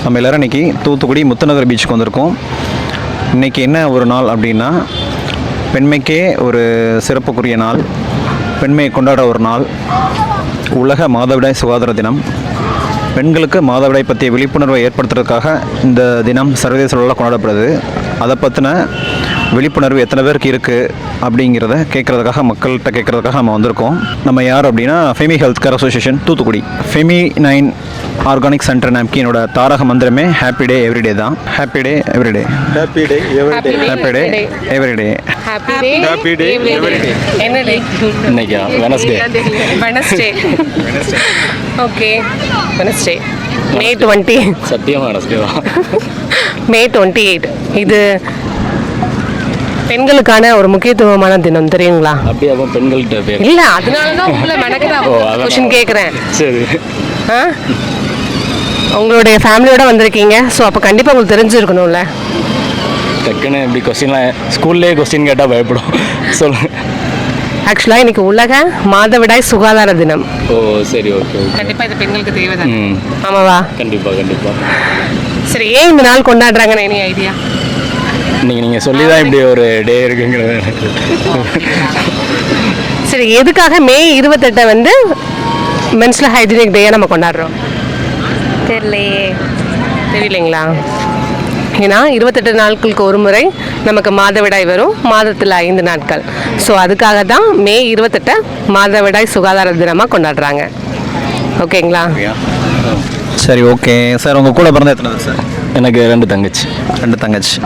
நம்ம எல்லோரும் இன்றைக்கி தூத்துக்குடி முத்துநகர் பீச்சுக்கு வந்திருக்கோம். இன்றைக்கி என்ன ஒரு நாள் அப்படின்னா, பெண்மைக்கே ஒரு சிறப்புக்குரிய நாள், பெண்மையை கொண்டாட ஒரு நாள், உலக மாதவிடாய் சுகாதார தினம். பெண்களுக்கு மாதவிடாய் பற்றிய விழிப்புணர்வை ஏற்படுத்துறதுக்காக இந்த தினம் சர்வதேச அளவில் கொண்டாடப்படுது. அதை பற்றின விழிப்புணர்வு எத்தனை பேருக்கு இருக்குது அப்படிங்கிறத கேட்குறதுக்காக, மக்கள்கிட்ட கேட்குறதுக்காக நம்ம வந்திருக்கோம். நம்ம யார் அப்படின்னா, Femi health care association Thoothukudi. Femi 9 organic centre நாப்கினோட தாரக மந்திரமே ஹாப்பி டே எவ்ரிடே தான். Happy day everyday, happy day everyday, happy day everyday, happy day everyday. என்ன டே இன்னைக்கா? Wednesday. Wednesday. Okay, Wednesday May 20. சத்தியமா வெனஸ்டே தான். May 28. இது பெண்களுக்கான ஒரு முக்கியத்துவமான தினம், தெரியுங்களா? அப்படியே பெண்கள்கிட்ட பேர் இல்லை, அதனால தான் உங்களை மெனக்கெல்லாம் கொஷின் கேட்குறேன். சரி, உங்களுடைய ஃபேமிலியோட வந்திருக்கீங்க, ஸோ அப்போ கண்டிப்பாக உங்களுக்கு தெரிஞ்சிருக்கணும்ல. டக்குன்னு இப்படி கொஸ்டின்லாம் ஸ்கூல்லேயே கொஸ்டின் கேட்டால் பயப்படும். சொல்லுங்கள். ஆக்சுவலாக இன்னைக்கு உலக மாதவிடாய் சுகாதார தினம். ஓ சரி, ஓகே. கண்டிப்பாக இது பெண்களுக்கு தேவைதான். ஆமாவா? கண்டிப்பாக. சரி, ஏன் இந்த நாள் கொண்டாடுறாங்கன்னு எனி ஐடியா? நீங்கள் சொல்லி தான் இப்படி ஒரு டே இருக்குங்கிறது. சரி, எதுக்காக May 28 மென்ஸ்ட்ரல் ஹைஜீனிக் டேயை நம்ம கொண்டாடுறோம்? தெரியலைங்களா? ஏன்னா 28 நாட்களுக்கு ஒரு முறை நமக்கு மாதவிடாய் வரும், மாதத்தில் 5 நாட்கள். ஸோ அதுக்காக தான் May 28 மாதவிடாய் சுகாதார தினமாக கொண்டாடுறாங்க. ஓகேங்களா? சரி, ஓகே சார். உங்கள் கூட பிறந்த எத்தனை சார்? எனக்கு 2 தங்கச்சி. 2 தங்கச்சி.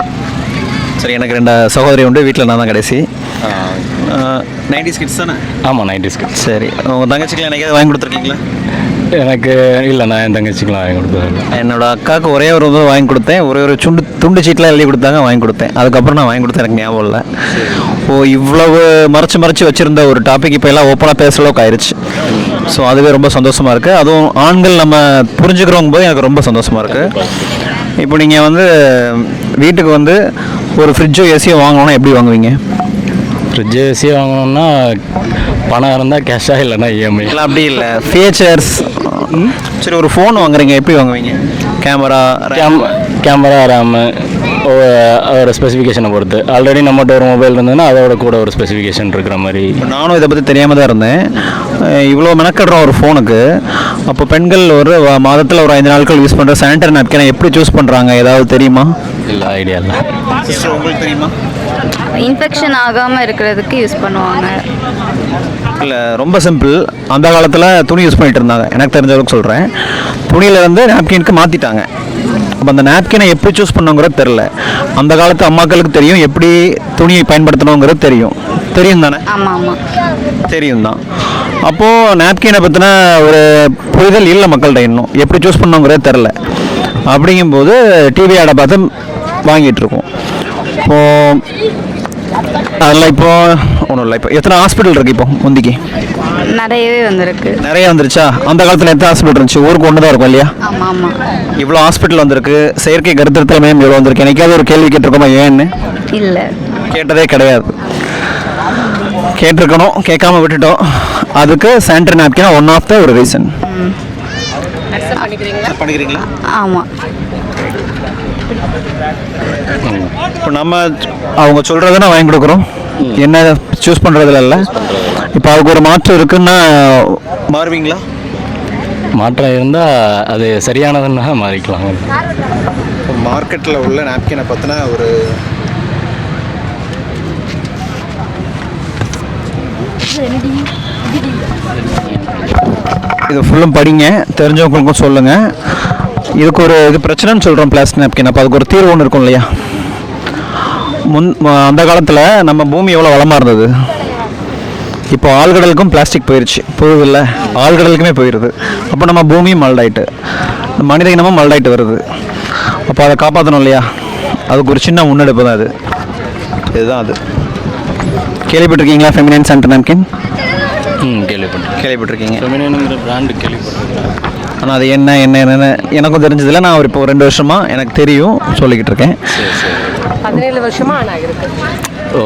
சரி, எனக்கு 2 சகோதரி உண்டு. வீட்டில் நான் தான் கடைசி. 90s கிட்ஸ் தானே? ஆமாம், 90s கிட்ஸ். சரி, உங்கள் தங்கச்சிக்கெலாம் எனக்கு வாங்கி கொடுத்துருக்கீங்களா? எனக்கு இல்லை, நான் என் தங்கச்சிக்கெலாம் வாங்கி கொடுத்தேன். என்னோட அக்காவுக்கு ஒரே ஒரு வாங்கி கொடுத்தேன். ஒரு துண்டு சீட்லாம் எழுதி கொடுத்தாங்க, வாங்கி கொடுத்தேன். அதுக்கப்புறம் நான் வாங்கி கொடுத்தேன், எனக்கு ஞாபகம் இல்லை. இவ்வளவு மறைச்சு வச்சுருந்த ஒரு டாபிக் இப்போ எல்லாம் ஓப்பனாக பேசுகிற அளவுக்கு ஆயிடுச்சு. ஸோ அதுவே ரொம்ப சந்தோஷமாக இருக்குது. அதுவும் ஆண்கள் நம்ம புரிஞ்சுக்கிறவங்க போது எனக்கு ரொம்ப சந்தோஷமாக இருக்குது. இப்போ நீங்கள் வீட்டுக்கு ஒரு ஃப்ரிட்ஜோ ஏசியோ வாங்கணுன்னா எப்படி வாங்குவீங்க? ஃப்ரிட்ஜு ஏசியோ வாங்கணுன்னா பணம் இருந்தால் கேஷாக, இல்லைன்னா இஎம்ஐ. இல்லை, அப்படி இல்லை, ஃபீச்சர்ஸ். சரி, ஒரு ஃபோன் வாங்குறீங்க, எப்படி வாங்குவீங்க? கேமரா ரேமு ஒரு ஸ்பெசிஃபிகேஷனை பொறுத்து. ஆல்ரெடி நம்மகிட்ட ஒரு மொபைல் இருந்ததுன்னா அதோட கூட ஒரு ஸ்பெசிஃபிகேஷன் இருக்கிற மாதிரி. நானும் இதை பற்றி தெரியாமல் தான் இருந்தேன். இவ்வளோ மெனக்கடுறோம் ஒரு ஃபோனுக்கு. அப்போ பெண்கள் ஒரு மாதத்தில் ஒரு 5 நாட்கள் யூஸ் பண்ணுற சானிட்டரி நாப்கினை எப்படி சூஸ் பண்ணுறாங்க, ஏதாவது தெரியுமா? இல்லை, ஐடியா இல்லை. சிஸ்டர், உங்களுக்கு தெரியுமா? இன்ஃபெக்ஷன் ஆகாமல் இருக்கிறதுக்கு யூஸ் பண்ணுவாங்க. இல்லை, ரொம்ப சிம்பிள். அந்த காலத்தில் துணி யூஸ் பண்ணிட்டு இருந்தாங்க. எனக்கு தெரிஞ்ச அளவுக்கு சொல்கிறேன். துணியில் நாப்கினுக்கு மாற்றிட்டாங்க. அப்போ அந்த நாப்கினை எப்படி சூஸ் பண்ணுங்கிறது தெரில. அந்த காலத்து அம்மாக்களுக்கு தெரியும் எப்படி துணியை பயன்படுத்தணுங்கிறது தெரியும் தானே? ஆமாம், தெரியும் தான். அப்போது நாப்கினை பற்றின ஒரு புரிதல் இல்லை மக்கள்கிட்ட. இன்னும் எப்படி சூஸ் பண்ணுங்கிறது தெரில. அப்படிங்கும்போது டிவி ஆடை பார்த்து வாங்கிட்டு இருக்கோம். அதெல்லாம் ஒன்றும் இல்லை. இப்போ எத்தனை ஹாஸ்பிட்டல் இருக்குது? இப்போ முந்திக்கு நிறையவே நிறைய வந்துருச்சா? அந்த காலத்தில் எத்தனை ஹாஸ்பிட்டல் இருந்துச்சு? ஊருக்கு ஒன்று தான் இருக்கும் இல்லையா? ஆமாம். இவ்வளோ ஹாஸ்பிட்டல் வந்திருக்கு. செயற்கை கருத்திருத்தல் மையம் இவ்வளோ வந்திருக்கு. எனக்காவது ஒரு கேள்வி கேட்டிருக்கோமா ஏன்னு? இல்லை, கேட்டதே கிடையாது. கேட்டிருக்கணும், கேட்காம விட்டுட்டோம். அதுக்கு sanitary napkin one of the ஒரு ரீசன். பண்ணிக்கிறீங்களா? ஆமாம். இப்போ நம்ம அவங்க சொல்கிறத வாங்கி கொடுக்குறோம், என்ன சூஸ் பண்ணுறதுல இல்லை. இப்போ அதுக்கு ஒரு மாற்றம் இருக்குன்னா மாறுவீங்களா? மாற்றம் இருந்தால் அது சரியானதுன்னா மாறிக்கலாம். இப்போ மார்க்கெட்டில் உள்ள நாப்கினை பற்றின ஒரு இது ஃபுல்லும் படிங்க, தெரிஞ்சவங்களுக்கும் சொல்லுங்கள். இதுக்கு இது பிரச்சனைன்னு சொல்கிறோம், பிளாஸ்டிக் நாப்கின். அப்போ அதுக்கு ஒரு தீர்வு ஒன்று இருக்கும் இல்லையா? அந்த காலத்தில் நம்ம பூமி எவ்வளோ வளமாக இருந்தது. இப்போ ஆழ்கடலுக்கும் பிளாஸ்டிக் போயிடுச்சு, போகுதில்ல? ஆழ்கடலுக்குமே போயிடுது. அப்போ நம்ம பூமியும் மல்டாயிட்டு, மனித இனமும் மல்டாயிட்டு வருது. அப்போ அதை காப்பாற்றணும் இல்லையா? அதுக்கு ஒரு சின்ன முன்னெடுப்பு தான் இதுதான் அது. கேள்விப்பட்டிருக்கீங்களா ஃபெமினைன் சானிட்டரி நாப்கின்? கேள்விப்பட்டிருக்கீங்க. ஃபெமினைனுங்கிற பிராண்டு கேள்விப்பட்டிருக்கேன். ஆனால் அது என்னன்னு எனக்கும் தெரிஞ்சதில்லை. நான் இப்போ 2 வருஷமாக எனக்கு தெரியும், சொல்லிக்கிட்டு இருக்கேன். 17 வருஷமாக ஆனால் இருக்குது. ஓ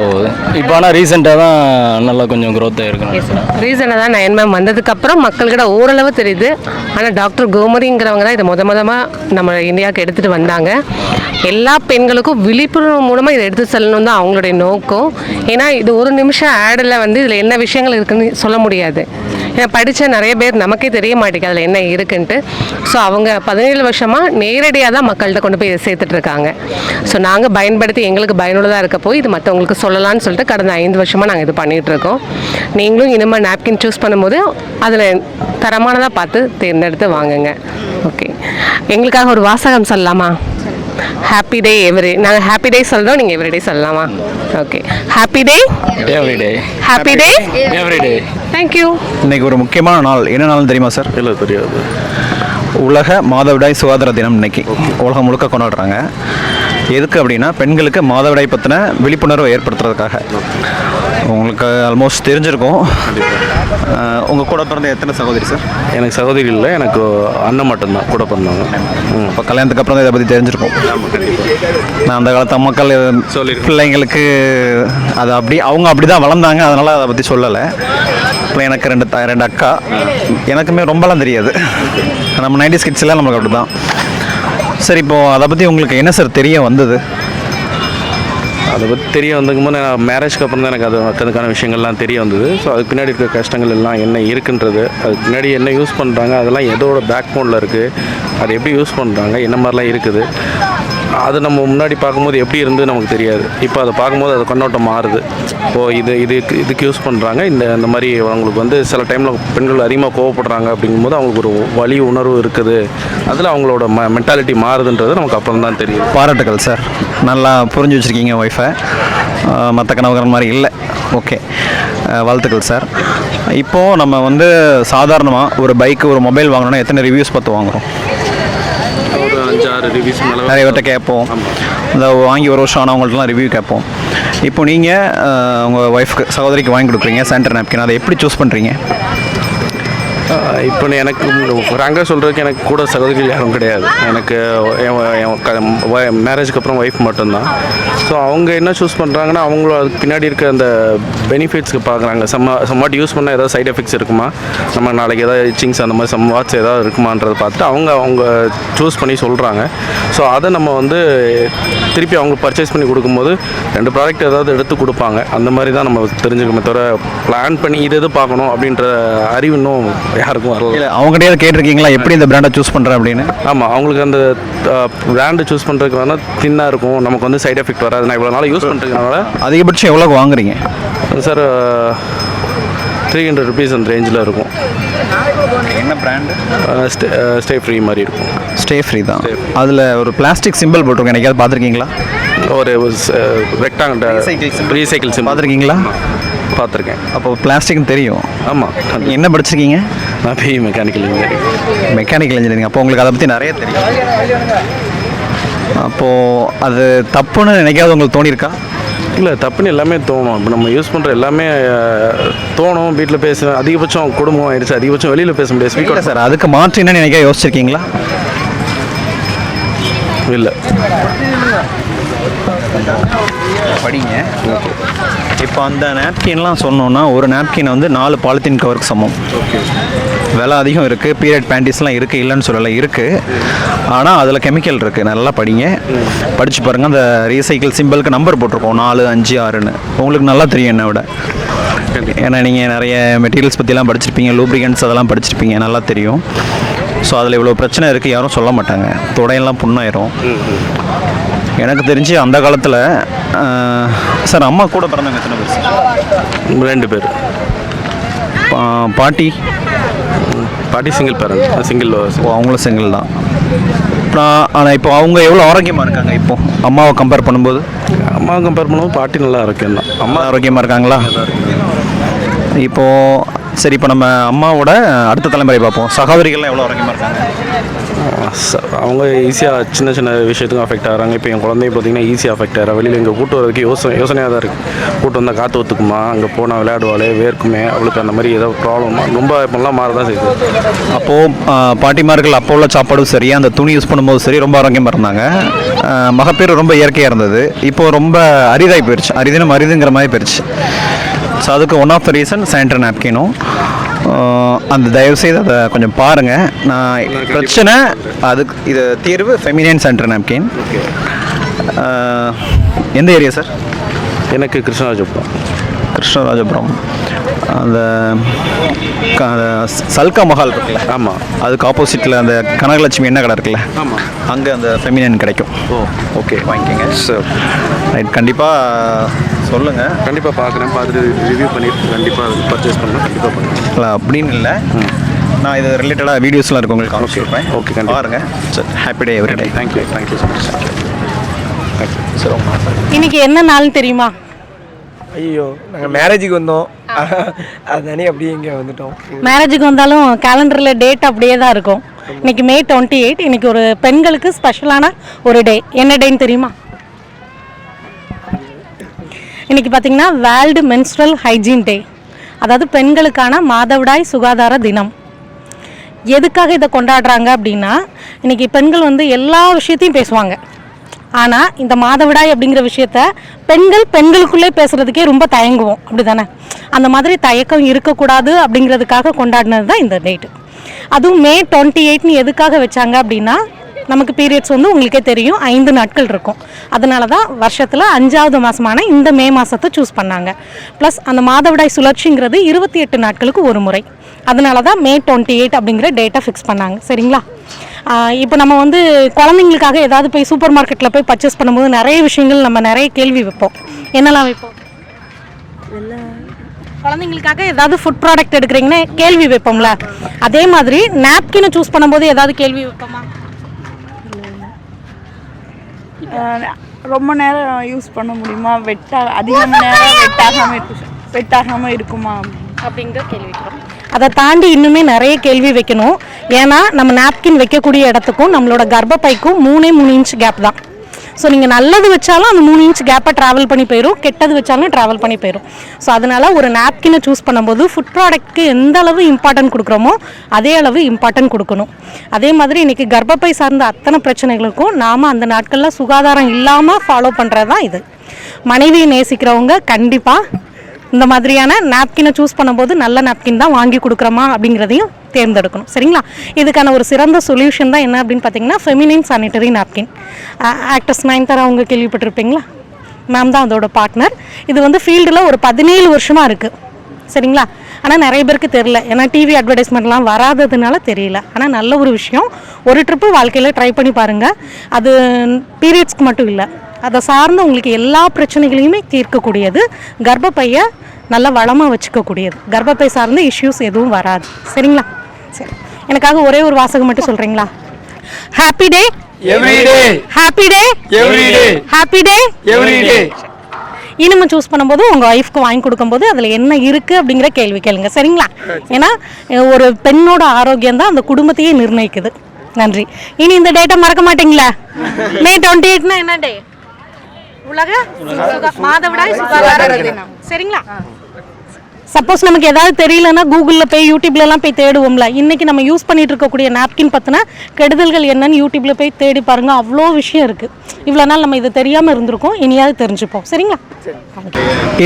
இப்போ ஆனால் ரீசெண்டாக தான் நல்லா கொஞ்சம் க்ரோத் ஆகிருக்குன்னு. ரீசனாக தான் 9 மேம் வந்ததுக்கப்புறம் மக்கள்கிட்ட ஓரளவு தெரியுது. ஆனால் டாக்டர் கோமதிங்கிறவங்க தான் இதை மொதமாக நம்ம இந்தியாவுக்கு எடுத்துகிட்டு வந்தாங்க. எல்லா பெண்களுக்கும் விழிப்புணர்வு மூலமாக இதை எடுத்து செல்லணும் தான் அவங்களுடைய நோக்கம். ஏன்னா இது ஒரு நிமிஷம் ஆடில் வந்து இதில் என்ன விஷயங்கள் இருக்குன்னு சொல்ல முடியாது. ஏன்னா படித்த நிறைய பேர் நமக்கே தெரிய மாட்டேங்குது அதில் என்ன இருக்குன்ட்டு. ஸோ அவங்க 17 வருஷமாக நேரடியாக தான் மக்கள்கிட்ட கொண்டு போய் இதை சேர்த்துட்ருக்காங்க. ஸோ நாங்கள் பயன்படுத்தி எங்களுக்கு பயனுள்ளதாக இருக்க போய் இது மற்றவங்களுக்கு சொல்லலாம்னு சொல்லிட்டு கடந்த 5 வருஷமாக நாங்கள் இது பண்ணிகிட்ருக்கோம். நீங்களும் இனிமேல் நாப்கின் சூஸ் பண்ணும்போது அதில் தரமானதாக பார்த்து தேர்ந்தெடுத்து வாங்குங்க. ஓகே, எங்களுக்காக ஒரு வாசகம் சொல்லலாமா? ஹாப்பி டே எவ்ரி, நாங்கள் ஹாப்பி டே சொல்கிறோம், நீங்கள் எவ்ரி டே சொல்லலாமா? Okay, happy day everyday, happy day everyday. Thank you. இன்னைக்கு ஒரு முக்கியமான நாள். என்ன நாள் தெரியுமா சார்? இல்லை தெரியாது. உலக மாதவிடாய் சுகாதார தினம் இன்னைக்கு உலகம் முழுக்க கொண்டாடுறாங்க. எதுக்கு அப்படின்னா பெண்களுக்கு மாதவிடாய் பற்றின விழிப்புணர்வை ஏற்படுத்துறதுக்காக. உங்களுக்கு ஆல்மோஸ்ட் தெரிஞ்சிருக்கும். உங்கள் கூட பிறந்த எத்தனை சகோதரி சார்? எனக்கு சகோதரி இல்லை, எனக்கு அண்ணன் மட்டும்தான் கூட பிறந்தவங்க. இப்போ கல்யாணத்துக்கு அப்புறம் தான் இதை பற்றி தெரிஞ்சிருக்கும். நான் அந்த காலத்து மக்கள் பிள்ளைங்களுக்கு அது அவங்க அப்படி தான் வளர்ந்தாங்க, அதனால் அதை பற்றி சொல்லலை. இப்போ எனக்கு ரெண்டு அக்கா, எனக்குமே ரொம்பலாம் தெரியாது. நம்ம 90s கிட்ஸ் எல்லாம் நம்மளுக்கு அப்படி தான். சரி, இப்போது அதை பற்றி உங்களுக்கு என்ன சார் தெரிய வந்தது? அதை பற்றி தெரிய வந்ததுக்கும்போது நான் மேரேஜ்க்கு அப்புறம் தான் எனக்கு அதுக்கான விஷயங்கள்லாம் தெரிய வந்தது. ஸோ அதுக்கு பின்னாடி இருக்கிற கஷ்டங்கள் எல்லாம் என்ன இருக்குன்றது, அதுக்கு பின்னாடி என்ன யூஸ் பண்ணுறாங்க, அதெல்லாம் எதோட பேக் போனில் இருக்குது, அது எப்படி யூஸ் பண்ணுறாங்க, என்ன மாதிரிலாம் இருக்குது, அது நம்ம முன்னாடி பார்க்கும்போது எப்படி இருந்து நமக்கு தெரியாது. இப்போ அதை பார்க்கும்போது அது கண்ணோட்டம் மாறுது. இப்போது இதுக்கு யூஸ் பண்ணுறாங்க. இந்த மாதிரி அவங்களுக்கு வந்து சில டைமில் பெண்கள் அதிகமாக கோவப்படுறாங்க அப்படிங்கும்போது அவங்களுக்கு ஒரு வலி உணர்வு இருக்குது, அதில் அவங்களோட மென்டாலிட்டி மாறுதுன்றது நமக்கு அப்புறம் தான் தெரியும். பாராட்டுகள் சார், நல்லா புரிஞ்சு வச்சுருக்கீங்க ஒய்ஃபை. மற்ற கணவர்கள் மாதிரி இல்லை. ஓகே, வாழ்த்துக்கள் சார். இப்போது நம்ம வந்து சாதாரணமாக ஒரு பைக்கு ஒரு மொபைல் வாங்கணுன்னா எத்தனை ரிவ்யூஸ் பார்த்து வாங்குகிறோம்? ஒரு 5-6 ரிவ்யூஸ் மேலே நிறைய பேர்கிட்ட கேட்போம். இந்த வாங்கி ஒரு வருஷம் ஆனவங்கள்ட்டலாம் ரிவ்யூ கேட்போம். இப்போ நீங்கள் உங்கள் ஒய்ஃப்க்கு சகோதரிக்கு வாங்கி கொடுக்குறீங்க சானிட்டரி நாப்கின், அதை எப்படி சூஸ் பண்ணுறீங்க? இப்போ எனக்கு ஃப்ராங்காக சொல்கிறதுக்கு எனக்கு கூட சகோதரிகள் யாரும் கிடையாது. எனக்கு மேரேஜுக்கு அப்புறம் ஒய்ஃப் மட்டும்தான். ஸோ அவங்க என்ன சூஸ் பண்ணுறாங்கன்னா அவங்களும் அதுக்கு பின்னாடி இருக்க அந்த பெனிஃபிட்ஸ்க்கு பார்க்குறாங்க. சம்மாட் யூஸ் பண்ணால் ஏதாவது சைட் எஃபெக்ட்ஸ் இருக்குமா, நம்ம நாளைக்கு ஏதாவது இச்சிங்ஸ் அந்த மாதிரி வாட்ஸ் ஏதாவது இருக்குமான்றதை பார்த்துட்டு அவங்க சூஸ் பண்ணி சொல்கிறாங்க. ஸோ அதை நம்ம வந்து திருப்பி அவங்க பர்ச்சேஸ் பண்ணி கொடுக்கும்போது 2 ப்ராடக்ட் ஏதாவது எடுத்து கொடுப்பாங்க. அந்த மாதிரி தான் நம்ம தெரிஞ்சுக்கணுமே தவிர பிளான் பண்ணி இது பார்க்கணும் அப்படின்ற அறிவு இன்னும் யாருக்கும் வரல. இல்லை, அவங்ககிட்ட கேட்டிருக்கீங்களா எப்படி இந்த பிராண்டை சூஸ் பண்ணுறேன் அப்படின்னு? ஆமாம், அவங்களுக்கு அந்த பிராண்டு சூஸ் பண்ணுறதுக்கு வேணால் தின்னாக இருக்கும், நமக்கு வந்து சைட் எஃபெக்ட் வராது. நான் இவ்வளோ நாள் யூஸ் பண்ணுறதுனால அதிகபட்சம் எவ்வளோக்கு வாங்குறீங்க சார்? 300 rupees அந்த ரேஞ்சில் இருக்கும். என்ன பிராண்டு? ஸ்டே ஃப்ரீ மாதிரி இருக்கும். ஸ்டே ஃப்ரீ தான். அதில் ஒரு பிளாஸ்டிக் சிம்பிள் போட்டிருக்கேன், என்னைக்காவது பார்த்துருக்கீங்களா? ஒரு ரெக்டாங்கிள் ரீசைக்கிள் சிம் பார்த்துருக்கீங்களா? பார்த்துருக்கேன். அப்போ பிளாஸ்டிக்னு தெரியும். ஆமாம். என்ன படிச்சிருக்கீங்க? நான் BE mechanical engineering. Mechanical engineering. அப்போ உங்களுக்கு அதை பற்றி நிறைய தெரியும். அப்போது அது தப்புன்னு நினைக்காது உங்களுக்கு தோணியிருக்கா? இல்லை, தப்புன்னு எல்லாமே தோணும். இப்போ நம்ம யூஸ் பண்ணுற எல்லாமே தோணும். வீட்டில் பேச அதிகபட்சம் குடும்பம் ஆயிடுச்சு, அதிகபட்சம் வெளியில் பேச முடியாது. ஸ்பீக்கர் சார், அதுக்கு மாற்று என்ன நினைக்க யோசிச்சிருக்கீங்களா? இல்லை. படிங்க. இப்போ அந்த நாப்கின்லாம் சொன்னோன்னா ஒரு நாப்கின் வந்து 4 பாலித்தீன் கவருக்கு சமம். விலை அதிகம் இருக்குது. பீரியட் பேண்டிஸ்லாம் இருக்குது, இல்லைன்னு சொல்லலை, இருக்குது. ஆனால் அதில் கெமிக்கல் இருக்குது. நல்லா படிங்க, படித்து பாருங்கள். அந்த ரீசைக்கிள் சிம்பிளுக்கு நம்பர் போட்டிருக்கோம் 4, 5, 6ன்னு. உங்களுக்கு நல்லா தெரியும் என்னை விட. ஏன்னா நீங்கள் நிறைய மெட்டீரியல்ஸ் பற்றிலாம் படிச்சிருப்பீங்க, லூப்ரிகன்ட்ஸ் அதெல்லாம் படிச்சிருப்பீங்க, நல்லா தெரியும். ஸோ அதில் இவ்வளோ பிரச்சனை இருக்குது யாரும் சொல்ல மாட்டாங்க. தொடையெல்லாம் புண்ணாயிரும். எனக்கு தெரிஞ்சு அந்த காலத்தில் சார் அம்மா கூட பிறந்தவங்க எத்தனை பேர் சார்? 2 பேர். பாட்டி சிங்கிள் பேரண்ட், சிங்கிள். அவங்களும் சிங்கிள் தான். ஆனால் இப்போ அவங்க எவ்வளோ ஆரோக்கியமாக இருக்காங்க இப்போ அம்மாவை கம்பேர் பண்ணும்போது? அம்மாவை கம்பேர் பண்ணும்போது பாட்டி நல்லா ஆரோக்கியம் தான். அம்மா ஆரோக்கியமாக இருக்காங்களா? இப்போது சரி, இப்போ நம்ம அம்மாவோட அடுத்த தலைமுறை பார்ப்போம். சகோதரிகள்லாம் எவ்வளோ ஆரோக்கியமாக இருக்காங்க? அவங்க ஈஸியாக சின்ன சின்ன விஷயத்துக்கும் அஃபெக்ட் ஆகிறாங்க. இப்போ என் குழந்தைய பார்த்தீங்கன்னா ஈஸியாக அஃபெக்ட் ஆகிறா. வெளியில் இங்கே கூட்டு வரதுக்கு யோசனையாக தான் இருக்குது. கூட்டு வந்தால் காற்று ஒத்துக்குமா, அங்கே போனால் விளையாடுவாளே, வேர்க்குமே, அவளுக்கு அந்த மாதிரி ஏதோ ப்ராப்ளமா ரொம்ப இப்போலாம் மாற தான் செய்யுது. அப்போது பாட்டிமார்கள் அப்போ உள்ள சாப்பாடும் சரி, அந்த துணி யூஸ் பண்ணும்போது சரி ரொம்ப ஆரோக்கியமாக இருந்தாங்க. மகப்பேறு ரொம்ப இயற்கையாக இருந்தது. இப்போது ரொம்ப அரிதாகி போயிடுச்சு, அரிதினும் அரிதுங்கிற மாதிரி போயிடுச்சு. ஸோ அதுக்கு one of the reason sanitary நாப்கினும். அந்த தயவுசெய்து அதை கொஞ்சம் பாருங்கள். நான் பிரச்சனை அதுக்கு இது தீர்வு ஃபெமினின் சானிட்டரி நாப்கின். எந்த ஏரியா சார்? எனக்கு கிருஷ்ணராஜபுரம். கிருஷ்ணராஜபுரம் அந்த சல்கா மஹால் இருக்குல்ல? ஆமாம். அதுக்கு ஆப்போசிட்டில் அந்த கனகலட்சுமி எண்ணெய் கடை இருக்குல்ல? ஆமாம். அங்கே அந்த ஃபெமினின் கிடைக்கும். ஓகே, வாங்கிக்கோங்க சார். ரைட், கண்டிப்பாக சொல்லுங்கள். கண்டிப்பாக பார்க்குறேன், பார்த்துட்டு ரிவ்யூ பண்ணிட்டு கண்டிப்பாக அது பர்ச்சேஸ் பண்ணலாம். கண்டிப்பாக பண்ணுறேன். இல்லை அப்படின்னு இல்லை, நான் இது ரிலேட்டடாக வீடியோஸ்லாம் இருக்கு உங்களுக்கு ஓகே கண்டிப்பாக பாருங்கள். சரி, happy day every day. Thank you so much. Thank you. சரி, இன்னைக்கு என்ன நாள் தெரியுமா? ஐயோ, நாங்கள் மேரேஜுக்கு வந்தோம், அதுதானே அப்படியே இங்கே வந்துட்டோம். மேரேஜுக்கு வந்தாலும் கேலண்டரில் டேட் அப்படியே தான் இருக்கும். இன்னைக்கு May 28. இன்னைக்கு ஒரு பெண்களுக்கு ஸ்பெஷலான ஒரு டே. என்ன டேன்னு தெரியுமா? இன்னைக்கு பார்த்தீங்கன்னா வேர்ல்டு மென்ஸ்ட்ரல் ஹைஜீன் டே, அதாவது பெண்களுக்கான மாதவிடாய் சுகாதார தினம். எதுக்காக இதை கொண்டாடுறாங்க அப்படின்னா, இன்னைக்கு பெண்கள் வந்து எல்லா விஷயத்தையும் பேசுவாங்க. ஆனால் இந்த மாதவிடாய் அப்படிங்கிற விஷயத்த பெண்களுக்குள்ளே பேசுகிறதுக்கே ரொம்ப தயங்குவோம், அப்படி தானே? அந்த மாதிரி தயக்கம் இருக்கக்கூடாது அப்படிங்கிறதுக்காக கொண்டாடினது தான் இந்த டேட்டு. அதுவும் May 28 எதுக்காக வச்சாங்க அப்படின்னா, நமக்கு பீரியட்ஸ் வந்து உங்களுக்கே தெரியும் 5 நாட்கள் இருக்கும். அதனால தான் வருஷத்தில் 5வது மாதமான இந்த மே மாதத்தை சூஸ் பண்ணாங்க. ப்ளஸ் அந்த மாதவிடாய் சுழற்சிங்கிறது 28 நாட்களுக்கு ஒரு முறை. அதனால தான் May 28 அப்படிங்கிற டேட்டை ஃபிக்ஸ் பண்ணாங்க. சரிங்களா? இப்போ நம்ம வந்து குழந்தைங்களுக்காக ஏதாவது போய் சூப்பர் மார்க்கெட்டில் போய் பர்ச்சேஸ் பண்ணும்போது நிறைய விஷயங்கள் நம்ம நிறைய கேள்வி வைப்போம். என்னெல்லாம் வைப்போம்? குழந்தைங்களுக்காக ஏதாவது ஃபுட் ப்ராடக்ட் எடுக்கிறீங்கன்னா கேள்வி வைப்போம்ல, அதே மாதிரி நாப்கினை சூஸ் பண்ணும்போது ஏதாவது கேள்வி வைப்போமா? ரொம்ப நேரம் யூஸ் பண்ண முடியுமா, அதிக நேரம் வெட்டாகாமல் இருக்குமா அப்படிங்கிற கேள்வி வைக்கிறோம். அதை தாண்டி இன்னுமே நிறைய கேள்வி வைக்கணும். ஏன்னா நம்ம நாப்கின் வைக்கக்கூடிய இடத்துக்கும் நம்மளோட கர்ப்பப்பைக்கும் 3 இன்ச் கேப் தான். ஸோ நீங்கள் நல்லது வச்சாலும் அந்த 3 இன்ச் கேப்பை ட்ராவல் பண்ணி போயிடும், கெட்டது வச்சாலும் ட்ராவல் பண்ணி போயிடும். ஸோ அதனால் ஒரு நாப்கினை சூஸ் பண்ணும்போது ஃபுட் ப்ராடக்ட்க்கு எந்த அளவு இம்பார்ட்டன்ட் கொடுக்குறோமோ அதே அளவு இம்பார்ட்டன்ட் கொடுக்கணும். அதே மாதிரி இன்றைக்கி கர்ப்பப்பை சார்ந்த அத்தனை பிரச்சனைகளுக்கும் நாம் அந்த நாட்களில் சுகாதாரம் இல்லாமல் ஃபாலோ பண்ணுறது தான் இது. மனைவியை நேசிக்கிறவங்க கண்டிப்பாக இந்த மாதிரியான நாப்கினை சூஸ் பண்ணும்போது நல்ல நாப்கின் தான் வாங்கி கொடுக்குறோமா அப்படிங்கிறதையும் தேர்ந்தெடுக்கணும். சரிங்களா? இதுக்கான ஒரு சிறந்த சொல்யூஷன் தான் என்ன அப்படின்னு பார்த்தீங்கன்னா feminine sanitary napkin. Actress Nayanthara அவங்க கேள்விப்பட்டிருப்பீங்களா? மேம் தான் அதோட பார்ட்னர். இது வந்து ஃபீல்டில் ஒரு 17 வருஷமாக இருக்குது. சரிங்களா? ஆனால் நிறைய பேருக்கு தெரியல, ஏன்னா டிவி அட்வர்டைஸ்மெண்ட்லாம் வராததுனால தெரியல. ஆனால் நல்ல ஒரு விஷயம். ஒரு ட்ரிப்பு வாழ்க்கையில் ட்ரை பண்ணி பாருங்கள். அது பீரியட்ஸ்க்கு மட்டும் இல்லை, அதை சார்ந்து உங்களுக்கு எல்லா பிரச்சனைகளையுமே தீர்க்கக்கூடியது. கர்ப்பப்பையை நல்லா வளமாக வச்சுக்கக்கூடியது. கர்ப்பப்பை சார்ந்த இஷ்யூஸ் எதுவும் வராது. சரிங்களா? சரி, எனக்காக ஒரே ஒரு வாசகம் மட்டும் சொல்கிறீங்களா? Happy day every day, happy day every day, happy day every day. இனிமே சூஸ் பண்ணும்போது உங்கள் ஒய்ஃப்க்கு வாங்கி கொடுக்கும்போது அதில் என்ன இருக்குது அப்படிங்கிற கேள்வி கேளுங்க. சரிங்களா? ஏன்னா ஒரு பெண்ணோட ஆரோக்கியம் தான் அந்த குடும்பத்தையே நிர்ணயிக்குது. நன்றி. இனி இந்த டேட்டை மறக்க மாட்டீங்களா? May 28 என்ன டே? உலக மாதவிடாய் சுகாதார தினம். சரிங்களா? சப்போஸ் நமக்கு ஏதாவது தெரியலன்னா கூகுளில் போய் யூடியூப்லலாம் போய் தேடுவோம்ல. இன்றைக்கி நம்ம யூஸ் பண்ணிகிட்டு இருக்கக்கூடிய நாப்கின் பற்றின கெடுதல்கள் என்னன்னு யூடியூப்பில் போய் தேடி பாருங்கள். அவ்வளோ விஷயம் இருக்குது. இவ்வளோ நாள் நம்ம இதை தெரியாமல் இருந்திருக்கோம், இனியாவது தெரிஞ்சுப்போம். சரிங்களா?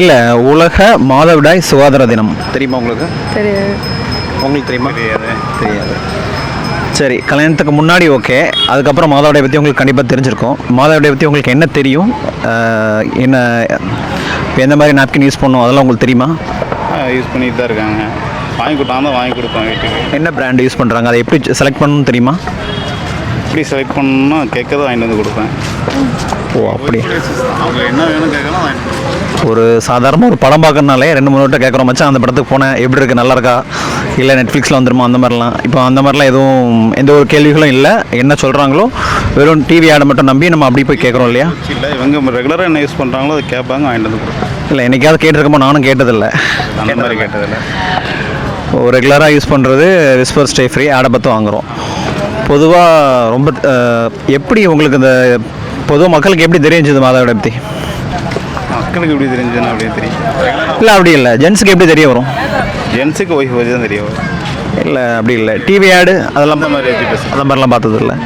இல்லை, உலக மாதவிடாய் சுகாதார தினம் தெரியுமா உங்களுக்கு? தெரியாது. உங்களுக்கு தெரியுமா? தெரியாது. சரி, கல்யாணத்துக்கு முன்னாடி ஓகே, அதுக்கப்புறம் மாதவிடாய் பற்றி உங்களுக்கு கண்டிப்பாக தெரிஞ்சிருக்கும். மாதவிடாய் பற்றி உங்களுக்கு என்ன தெரியும், என்ன எந்த மாதிரி நாப்கின் யூஸ் பண்ணணும் அதெல்லாம் உங்களுக்கு தெரியுமா? யூஸ் பண்ணிட்டு தான் இருக்காங்க. வாங்கி கொடுத்தாங்க, வாங்கி கொடுப்பேன் வீட்டுக்கு. என்ன பிராண்ட் யூஸ் பண்ணுறாங்க, அதை எப்படி செலக்ட் பண்ணணும்னு தெரியுமா? எப்படி செலக்ட் பண்ணணும்னா கேட்கறத வாங்கிட்டு வந்து கொடுப்பேன். ஓ, அப்படி. அவங்க என்ன வேணும் கேட்கலாம் வாங்கிட்டு. ஒரு சாதாரணமாக ஒரு படம் பார்க்கறனாலே 2-3 வட்டம் கேட்குறோம், மச்சான் அந்த படத்துக்கு போனேன் எப்படி இருக்குது, நல்லா இருக்கா, இல்லை நெட்ஃப்ளிக்ஸில் வந்துருமா, அந்த மாதிரிலாம். இப்போ அந்த மாதிரிலாம் எதுவும் எந்த ஒரு கேள்விகளும் இல்லை. என்ன சொல்கிறாங்களோ வெறும் டிவி ஆடை மட்டும் நம்பி நம்ம அப்படி போய் கேட்குறோம் இல்லையா? இல்லை, இவங்க ரெகுலராக என்ன யூஸ் பண்ணுறாங்களோ அதை கேட்பாங்க, வாங்கிட்டு வந்து கொடுப்பேன். இல்லை, என்னைக்காவது கேட்டிருக்கோமோ? நானும் கேட்டதில்லை. அந்த மாதிரி கேட்டதில்லை. ரெகுலராக யூஸ் பண்ணுறது விஸ்பர் ஸ்டே ஃப்ரீ ஆடை பார்த்து வாங்குகிறோம். பொதுவாக ரொம்ப எப்படி உங்களுக்கு இந்த பொதுவாக மக்களுக்கு எப்படி தெரிஞ்சது மாதவிடாய் பற்றி? மக்களுக்கு எப்படி தெரிஞ்சுன்னா அப்படியே தெரியும். இல்லை அப்படி இல்லை, ஜென்ஸுக்கு எப்படி தெரிய வரும்? ஜென்ஸுக்கு ஒய்ஃப் வச்சு தான் தெரியும். இல்லை அப்படி இல்லை, டிவி ஆடு அதெல்லாம் அந்த மாதிரி வச்சு அந்த மாதிரிலாம் பார்த்தது இல்லை.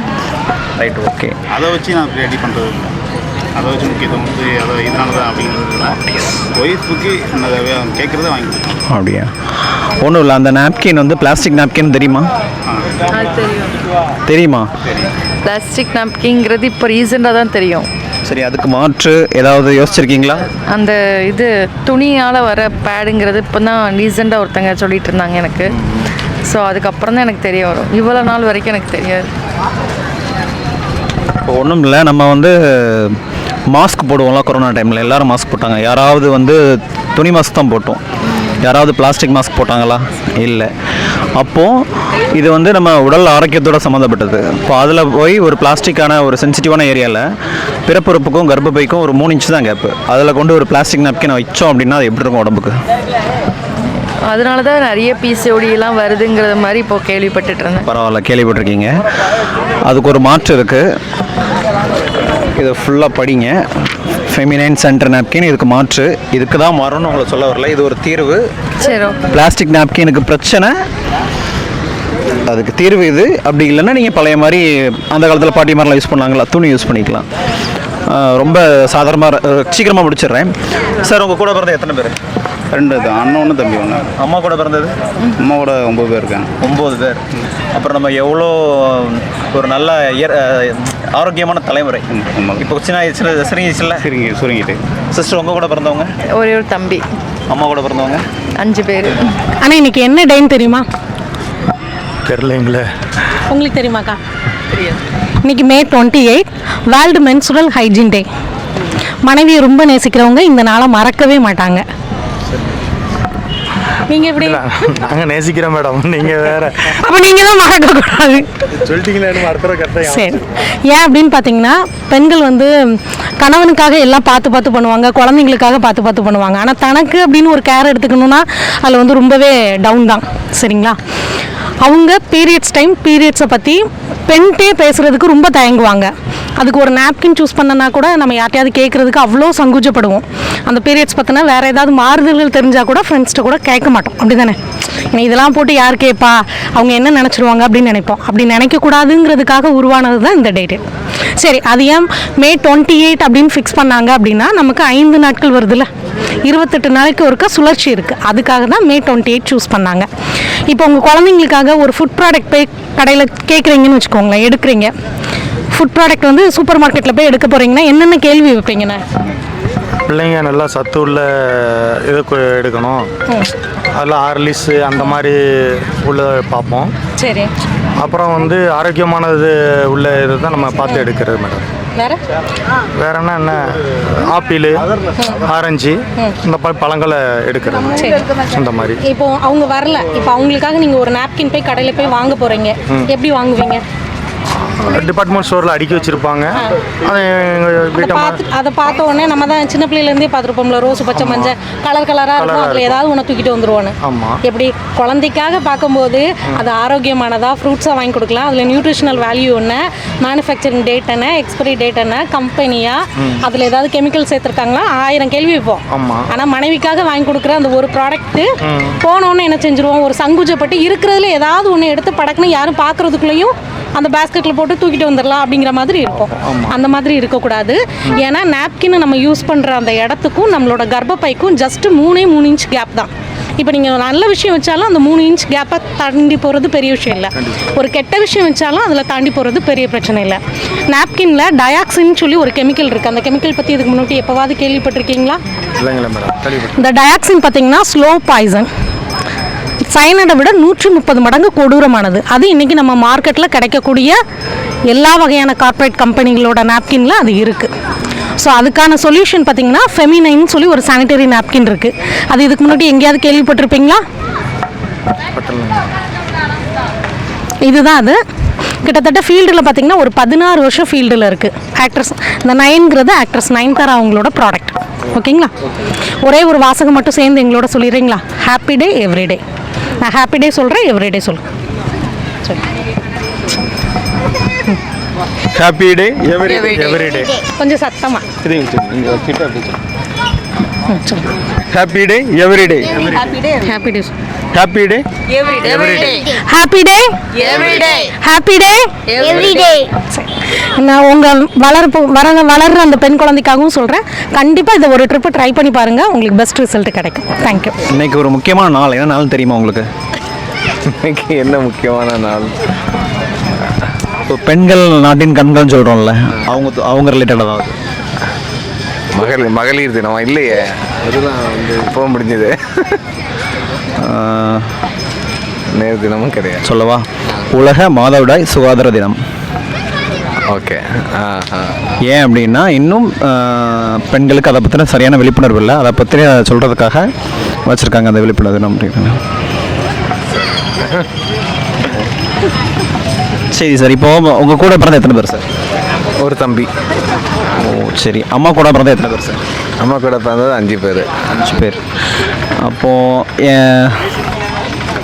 Right, okay. அதை வச்சு நான் ரெடி பண்ணுறது இல்லை. அதை வச்சு முக்கியத்துவம் வந்து அதை இதனால தான் அப்படிங்கிறது ஒய்ஃபுக்கு அந்த கேட்குறத வாங்கி கொடுக்கணும். அப்படியா? ஒன்றும் இல்லை, அந்த நாப்கின் வந்து பிளாஸ்டிக் நாப்கின் தெரியுமா? அது தெரியும். தெரியுமா? பிளாஸ்டிக் நாப்கிங்கிறது இப்போ ரீசெண்டாக தான் தெரியும். சரி, அதுக்கு மாற்று ஏதாவது யோசிச்சிருக்கீங்களா? அந்த இது துணியால் வர பேடுங்கிறது இப்போ தான் ரீசெண்டாக ஒருத்தங்க சொல்லிட்டு இருந்தாங்க எனக்கு. ஸோ அதுக்கப்புறம் தான் எனக்கு தெரிய வரும். இவ்வளோ நாள் வரைக்கும் எனக்கு தெரியாது. இப்போ ஒன்றும் இல்லை, நம்ம வந்து மாஸ்க் போடுவோம்ல, கொரோனா டைமில் எல்லோரும் மாஸ்க் போட்டாங்க. யாராவது வந்து துணி மாஸ்க் தான் போட்டோம், யாராவது பிளாஸ்டிக் மாஸ்க் போட்டாங்களா? இல்லை. அப்போது இது வந்து நம்ம உடல் ஆரோக்கியத்தோட சம்மந்தப்பட்டது. இப்போ அதில் போய் ஒரு பிளாஸ்டிக்கான ஒரு சென்சிட்டிவான ஏரியாவில் பிறப்புறுப்புக்கும் கர்ப்பப்பைக்கும் ஒரு 3 இன்ச்சு தான் கேப்பு, அதில் கொண்டு ஒரு பிளாஸ்டிக் நாப்கின் வச்சோம் அப்படின்னா அது எப்படி இருக்கும் உடம்புக்கு? அதனால தான் நிறைய பிசிஓடிலாம் வருதுங்கிற மாதிரி இப்போ கேள்விப்பட்டுட்டு இருந்தேன். பரவாயில்ல, கேள்விப்பட்டிருக்கீங்க. அதுக்கு ஒரு மாற்று இருக்குது, இதை ஃபுல்லாக படிங்க. ஃபெமினைன் சென்டர் நாப்கின் இதுக்கு மாற்று. இதுக்கு தான் மாறணும்னு உங்களை சொல்ல வரல, இது ஒரு தீர்வு. சரி, பிளாஸ்டிக் நாப்கினுக்கு பிரச்சனை, அதுக்கு தீர்வு இது. அப்படி இல்லைன்னா நீங்கள் பழைய மாதிரி அந்த காலத்தில் பாட்டி மாதிரிலாம் யூஸ் பண்ணாங்களா, துணி யூஸ் பண்ணிக்கலாம். ரொம்ப சாதாரணமாக சீக்கிரமாக முடிச்சிடுறேன். சார், உங்கள் கூட பிறந்த எத்தனை பேர்? 2 தான், அண்ணன் ஒன்று தம்பி ஒன்று. அம்மா கூட பிறந்தது? அம்மா கூட 9 பேர் இருக்காங்க. 9 பேர். அப்புறம் நம்ம எவ்வளோ ஒரு நல்ல ஆரோக்கியமான தலைமுறை. இப்போ சுருங்கிடுச்சுல? சுருங்கிட்டு. சிஸ்டர், உங்கள் கூட பிறந்தவங்க? ஒரே ஒரு தம்பி. அம்மா கூட பிறந்தவங்க? 5 பேர். ஆனால் இன்னைக்கு என்ன டேன்னு தெரியுமா? தெரிலங்களே. உங்களுக்கு தெரியுமாக்கா? தெரியாது. இன்னைக்கு May 28 வேர்ல்டு மென்சுரல் ஹைஜீன் டே. மனைவியை ரொம்ப நேசிக்கிறவங்க இந்த நாளை மறக்கவே மாட்டாங்க. நீங்கள் எப்படி? நாங்கள் நேசிக்கிறோம் மேடம், நீங்கள் வேறு. அப்போ நீங்கள் தான் மறக்கக்கூடாது சொல்லிட்டீங்களே, அடுத்த கரெக்டாக. சரி, ஏன் அப்படின்னு பார்த்தீங்கன்னா, பெண்கள் வந்து கணவனுக்காக எல்லாம் பார்த்து பண்ணுவாங்க, குழந்தைங்களுக்காக பார்த்து பண்ணுவாங்க. ஆனால் தனக்கு அப்படின்னு ஒரு கேர் எடுத்துக்கணுன்னா அதில் வந்து ரொம்பவே டவுன் தான். சரிங்களா? அவங்க பீரியட்ஸை பற்றி பெண்கிட்டே பேசுகிறதுக்கு ரொம்ப தயங்குவாங்க. அதுக்கு ஒரு நாப்கின் சூஸ் பண்ணனா கூட நம்ம யார்ட்டையாவது கேட்குறதுக்கு அவ்வளோ சங்குஜப்படுவோம். அந்த பீரியட்ஸ் பற்றினா வேறு ஏதாவது மாறுதல்கள் தெரிஞ்சால் கூட ஃப்ரெண்ட்ஸ்கிட்ட கூட கேட்க மாட்டோம். அப்படி தானே? இதெல்லாம் போட்டு யார் கேட்பா, அவங்க என்ன நினச்சிடுவாங்க அப்படின்னு நினைப்போம். அப்படி நினைக்கக்கூடாதுங்கிறதுக்காக உருவானது தான் இந்த டேட்டு. சரி, அது ஏன் May 28 அப்படின்னு ஃபிக்ஸ் பண்ணாங்க அப்படின்னா, நமக்கு 5 நாட்கள் வருதுல்ல, 28 நாளைக்கு ஒருக்கா சுழற்சி இருக்குது. அதுக்காக தான் May 28 சூஸ் பண்ணாங்க. இப்போ உங்கள் குழந்தைங்களுக்காக ஒரு ஃபுட் ப்ராடக்ட் போய் கடையில் கேட்குறீங்கன்னு வச்சுக்கோங்களேன், எடுக்கிறீங்க. ஃபுட் ப்ராடக்ட் வந்து சூப்பர் மார்க்கெட்டில் போய் எடுக்க போகிறீங்கன்னா என்னென்ன கேள்வி வைப்பீங்கண்ணே? பிள்ளைங்க நல்லா சத்து உள்ள இதை எடுக்கணும், அதில் ஹார்லிக்ஸ் அந்த மாதிரி உள்ள பார்ப்போம். சரி. அப்புறம் வந்து ஆரோக்கியமானது உள்ள இதை தான் நம்ம பார்த்து எடுக்கிறது மேடம். வேற என்ன ஆப்பிள், ஆரஞ்சு இந்த மாதிரி பழங்களை எடுக்கிறது அந்த மாதிரி. இப்போ அவங்க வரல, இப்போ அவங்களுக்காக நீங்கள் ஒரு நாப்கின் போய் கடையில் போய் வாங்க போகிறீங்க, எப்படி வாங்குவீங்க? டிபார்ட்மெண்ட் ஸ்டோரில் அடுக்கி வச்சுருப்பாங்க. அதை பார்த்த உடனே நம்ம தான் சின்ன பிள்ளையிலேருந்தே பார்த்துருப்போம்ல, ரோஸ், பச்சை, மஞ்சள் கலராக இருக்கும், அதில் ஏதாவது ஒன்று தூக்கிட்டு வந்துடுவானு. எப்படி குழந்தைக்காக பார்க்கும்போது அது ஆரோக்கியமானதா, ஃப்ரூட்ஸாக வாங்கி கொடுக்கலாம், அதில் நியூட்ரிஷனல் வேல்யூ என்ன, மேனுஃபேக்சரிங் டேட் என்ன, எக்ஸ்பைரி டேட் என்ன, கம்பெனியா, அதில் ஏதாவது கெமிக்கல் சேர்த்துருக்காங்களா, 1000 கேள்வி வைப்போம். ஆனால் மனைவிக்காக வாங்கி கொடுக்குற அந்த ஒரு ப்ராடக்ட்டு போனோன்னு என்ன செஞ்சுருவோம், ஒரு சங்குஜப்பட்டு இருக்கிறதுல ஏதாவது ஒன்று எடுத்து படக்குன்னு யாரும் பார்க்குறதுக்குள்ளேயும் அந்த பேஸ்கெட்டில் போட்டு தூக்கிட்டு வந்துடலாம் அப்படிங்கிற மாதிரி இருக்கும். அந்த மாதிரி இருக்கக்கூடாது. ஏன்னா நாப்கின் நம்ம யூஸ் பண்ணுற அந்த இடத்துக்கும் நம்மளோட கர்ப்பப்பைக்கும் ஜஸ்ட்டு 3 இன்ச் கேப் தான். இப்போ நீங்கள் நல்ல விஷயம் வச்சாலும் அந்த 3 இன்ச் கேப்பை தாண்டி போகிறது பெரிய விஷயம் இல்லை. ஒரு கெட்ட விஷயம் வச்சாலும் அதில் தாண்டி போகிறது பெரிய பிரச்சனை இல்லை. நாப்கினில் டயாக்சின்னு சொல்லி ஒரு கெமிக்கல் இருக்குது. அந்த கெமிக்கல் பற்றி இதுக்கு முன்னாடி எப்போவாது கேள்விப்பட்டிருக்கீங்களா? இல்லைங்களா மேடம்? இந்த டயாக்சின் பார்த்தீங்கன்னா ஸ்லோ பாய்சன், சயனைடை விட 130 மடங்கு கொடூரமானது. அது இன்றைக்கி நம்ம மார்க்கெட்டில் கிடைக்கக்கூடிய எல்லா வகையான கார்ப்பரேட் கம்பெனிகளோட நாப்கினில் அது இருக்குது. ஸோ அதுக்கான சொல்யூஷன் பார்த்திங்கன்னா ஃபெமினைன்னு சொல்லி ஒரு சானிட்டரி நாப்கின் இருக்குது. அது இதுக்கு முன்னாடி எங்கேயாவது கேள்விப்பட்டிருப்பீங்களா? இதுதான் அது. கிட்டத்தட்ட ஃபீல்டில் பார்த்திங்கன்னா ஒரு 16 வருஷம் ஃபீல்டில் இருக்குது. ஆக்ட்ரஸ் இந்த 9ங்கிறது ஆக்ட்ரஸ் நயன்தாரா அவங்களோட ப்ராடக்ட். ஓகேங்களா? ஒரே ஒரு வாசகம் மட்டும் சேர்ந்து எங்களோட சொல்லிடுறீங்களா? Happy day every day. நான் ஹாப்பி டே சொல்கிறேன், எவ்ரிடே சொல்கிறேன். சரி, ஹாப்பி டே எவ்ரி டே. கொஞ்சம் சத்தமாக. Happy day every day. Happy day happy day happy day happy day every day. நான் உங்கள் வளர்ற அந்த பெண் குழந்தைக்காகவும் சொல்கிறேன், கண்டிப்பாக இதை ஒரு ட்ரிப்பு ட்ரை பண்ணி பாருங்கள், உங்களுக்கு பெஸ்ட் ரிசல்ட் கிடைக்கும். தேங்க்யூ. இன்னைக்கு ஒரு முக்கியமான நாள், என்ன நாள் தெரியுமா உங்களுக்கு? இன்னைக்கு என்ன முக்கியமான நாள்? இப்போ பெண்கள் நாட்டின் கண்கள்னு சொல்கிறோம்ல, அவங்க ரிலேட்டடாக தான் மகளிர் தினம் இல்லையே, அதெல்லாம் வந்து இப்போ முடிஞ்சது. நேர் தினமும் கிடையாது. சொல்லவா? உலக மாதவிடாய் சுகாதார தினம். ஓகே. ஏன் அப்படின்னா இன்னும் பெண்களுக்கு அதை பற்றின சரியான விழிப்புணர்வு இல்லை, அதை பற்றி சொல்கிறதுக்காக வச்சுருக்காங்க அந்த விழிப்புணர்வு தினம் அப்படின்னு. சரி சார், இப்போ உங்கள் கூட பிறந்த எத்தனை பேர் சார்? ஒரு தம்பி. ஓ சரி. அம்மா கூட பிறந்த எத்தனை பேர் சார்? அம்மா கூட பிறந்தது 5 பேர். 5 பேர். அப்போது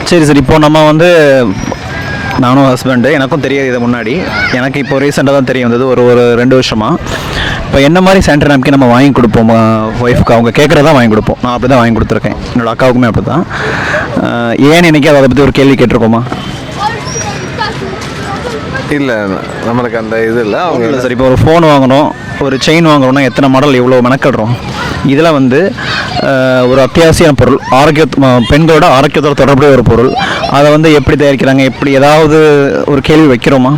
சரி சார், இப்போது நம்ம வந்து நானும் ஹஸ்பண்டு, எனக்கும் தெரியாது இது முன்னாடி, எனக்கு இப்போ ரீசெண்டாக தான் தெரிய வந்தது, ஒரு 2 வருஷமாக. இப்போ என்ன மாதிரி சானிட்டரி நாப்கின் நம்ம வாங்கி கொடுப்போம் ஒய்ஃப்க்கு, அவங்க கேட்குறதா வாங்கி கொடுப்போம். நான் அப்படி தான் வாங்கி கொடுத்துருக்கேன், என்னோடய அக்காவுக்குமே அப்படி தான். ஏன்னு இன்றைக்கி அதை பற்றி ஒரு கேள்வி கேட்டிருக்கோமா? இல்லை, நம்மளுக்கு அந்த இது இல்லை. அவங்க இல்லை சார், இப்போ ஒரு ஃபோன் வாங்குகிறோம், ஒரு செயின் வாங்குறோம்னா எத்தனை மாடல் எவ்வளோ மெனக்கிடுறோம். இதில் வந்து ஒரு அத்தியாவசிய பொருள், பெண்களோட ஆரோக்கியத்தோட தொடர்புடைய ஒரு பொருள், அதை வந்து எப்படி தயாரிக்கிறாங்க, எப்படி ஏதாவது ஒரு கேள்வி வைக்கிறோமா?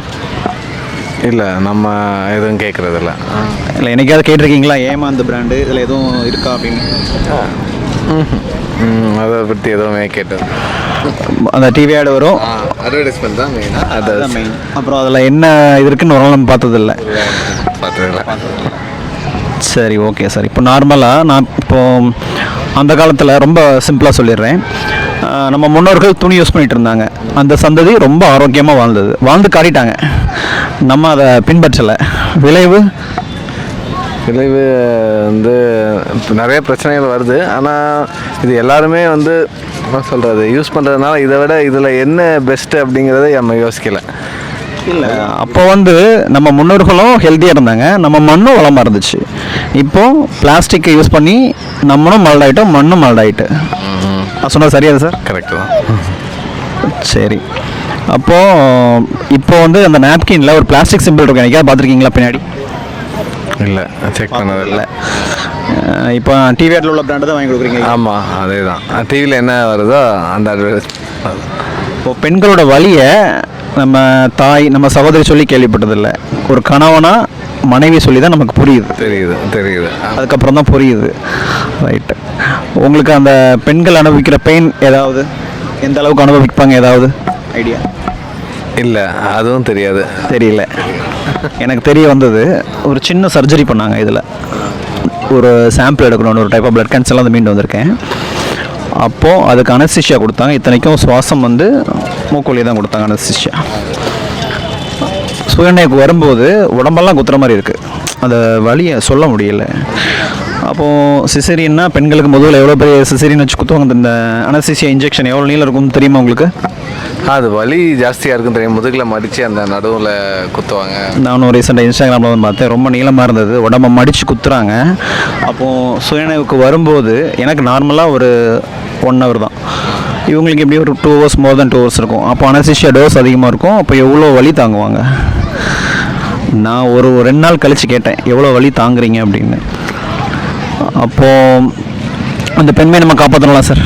இல்லை, நம்ம எதுவும் கேட்குறதில்ல. இல்லை, என்னைக்காவது கேட்டிருக்கீங்களா ஏமா அந்த பிராண்டு இதில் எதுவும் இருக்கா அப்படின்னு? அதை பற்றி எதுவுமே கேட்டது. அந்த டிவி ஆடு வரும், அட்வர்டைஸ்மெண்ட் தான் மெயினாக, அதுதான் மெயின். அப்புறம் அதில் என்ன இது இருக்குன்னு ஒரு நாள் நம்ம பார்த்ததில்ல. சரி, ஓகே சார். இப்போ நார்மலாக நான் இப்போது அந்த காலத்தில் ரொம்ப சிம்பிளாக சொல்லிடுறேன், நம்ம முன்னோர்கள் துணி யூஸ் பண்ணிகிட்டு இருந்தாங்க, அந்த சந்ததி ரொம்ப ஆரோக்கியமாக வாழ்ந்து காட்டிட்டாங்க, நம்ம அதை பின்பற்றலை. விளைவு வந்து நிறைய பிரச்சனைகள் வருது. ஆனால் இது எல்லாருமே வந்து என்ன சொல்கிறது, யூஸ் பண்ணுறதுனால இதை விட இதில் என்ன பெஸ்ட்டு அப்படிங்கிறத நம்ம யோசிக்கலை. இல்லை, அப்போ வந்து நம்ம முன்னோர்களும் ஹெல்த்தியாக இருந்தாங்க, நம்ம மண்ணும் வளமாக இருந்துச்சு. இப்போது பிளாஸ்டிக்கை யூஸ் பண்ணி நம்மளும் மல்டாயிட்டோம், மண்ணும் மல்டாயிட்டு. சொன்னால் சரியா சார்? கரெக்டு தான். சரி, அப்போது இப்போ வந்து அந்த நாப்கினில் ஒரு பிளாஸ்டிக் சிம்பிள் இருக்கும், எனக்கே பார்த்துருக்கீங்களா பின்னாடி? இல்லை, செக் பண்ணதில்லை. இப்போ டிவி ஆட்டில் உள்ள பிராண்டு தான் வாங்கி கொடுக்குறீங்க? ஆமாம், அதே தான். டிவியில் என்ன வருதோ அந்த அட்வர்டைஸ். இப்போது பெண்களோட வலியை நம்ம தாய், நம்ம சகோதரி சொல்லி கேள்விப்பட்டதில்லை, ஒரு கணவனா மனைவி சொல்லி தான் நமக்கு தெரியுது. அதுக்கப்புறம் தான் புரியுது. ரைட்டு. உங்களுக்கு அந்த பெண்கள் அனுபவிக்கிற பெயின் ஏதாவது எந்த அளவுக்கு அனுபவிப்பாங்க, ஏதாவது ஐடியா? இல்லை, அதுவும் தெரியல. எனக்கு தெரிய வந்தது, ஒரு சின்ன சர்ஜரி பண்ணாங்க, இதில் ஒரு சாம்பிள் எடுக்கணும்னு, ஒரு டைப் ஆஃப் பிளட் கேன்சர்லாம் வந்து மீண்டு வந்திருக்கேன். அப்போது அதுக்கு அனஸ்தீசியா கொடுத்தாங்க, இத்தனைக்கும் சுவாசம் வந்து மூக்கொலி தான் கொடுத்தாங்க அனஸ்தீசியா. சுயநினைவுக்கு வரும்போது உடம்பெல்லாம் குத்துற மாதிரி இருக்குது, அந்த வலியை சொல்ல முடியல. அப்போது சிசேரியன்னா பெண்களுக்கு முதல்ல எவ்வளோ பெரிய சிசேரியன் வச்சு குத்துவாங்க, இந்த அனஸ்தீசியா இன்ஜெக்ஷன் எவ்வளோ நீளம் இருக்கும் தெரியுமா உங்களுக்கு? அது வலி ஜாஸ்தியாக இருக்கும் தெரியும், முதுகில் மடித்து அந்த நடுவில் குத்துவாங்க. நானும் ரீசெண்டாக இன்ஸ்டாகிராமில் வந்து பார்த்தேன், ரொம்ப நீளமாக இருந்தது, உடம்பை மடித்து குத்துறாங்க. அப்போது சுயநினைவுக்கு வரும்போது எனக்கு நார்மலாக ஒரு 1 hour தான், இவங்களுக்கு எப்படி ஒரு 2 hours, மோர் தென் 2 hours இருக்கும். அப்போ அனஸ்தீசியா டோஸ் அதிகமாக இருக்கும், அப்போ எவ்வளோ வலி தாங்குவாங்க? நான் ஒரு 2 நாள் கழித்து கேட்டேன், எவ்வளோ வலி தாங்குறீங்க அப்படின்னு. அப்போது அந்த பெண்மையை நம்ம காப்பாற்றலாம் சார்.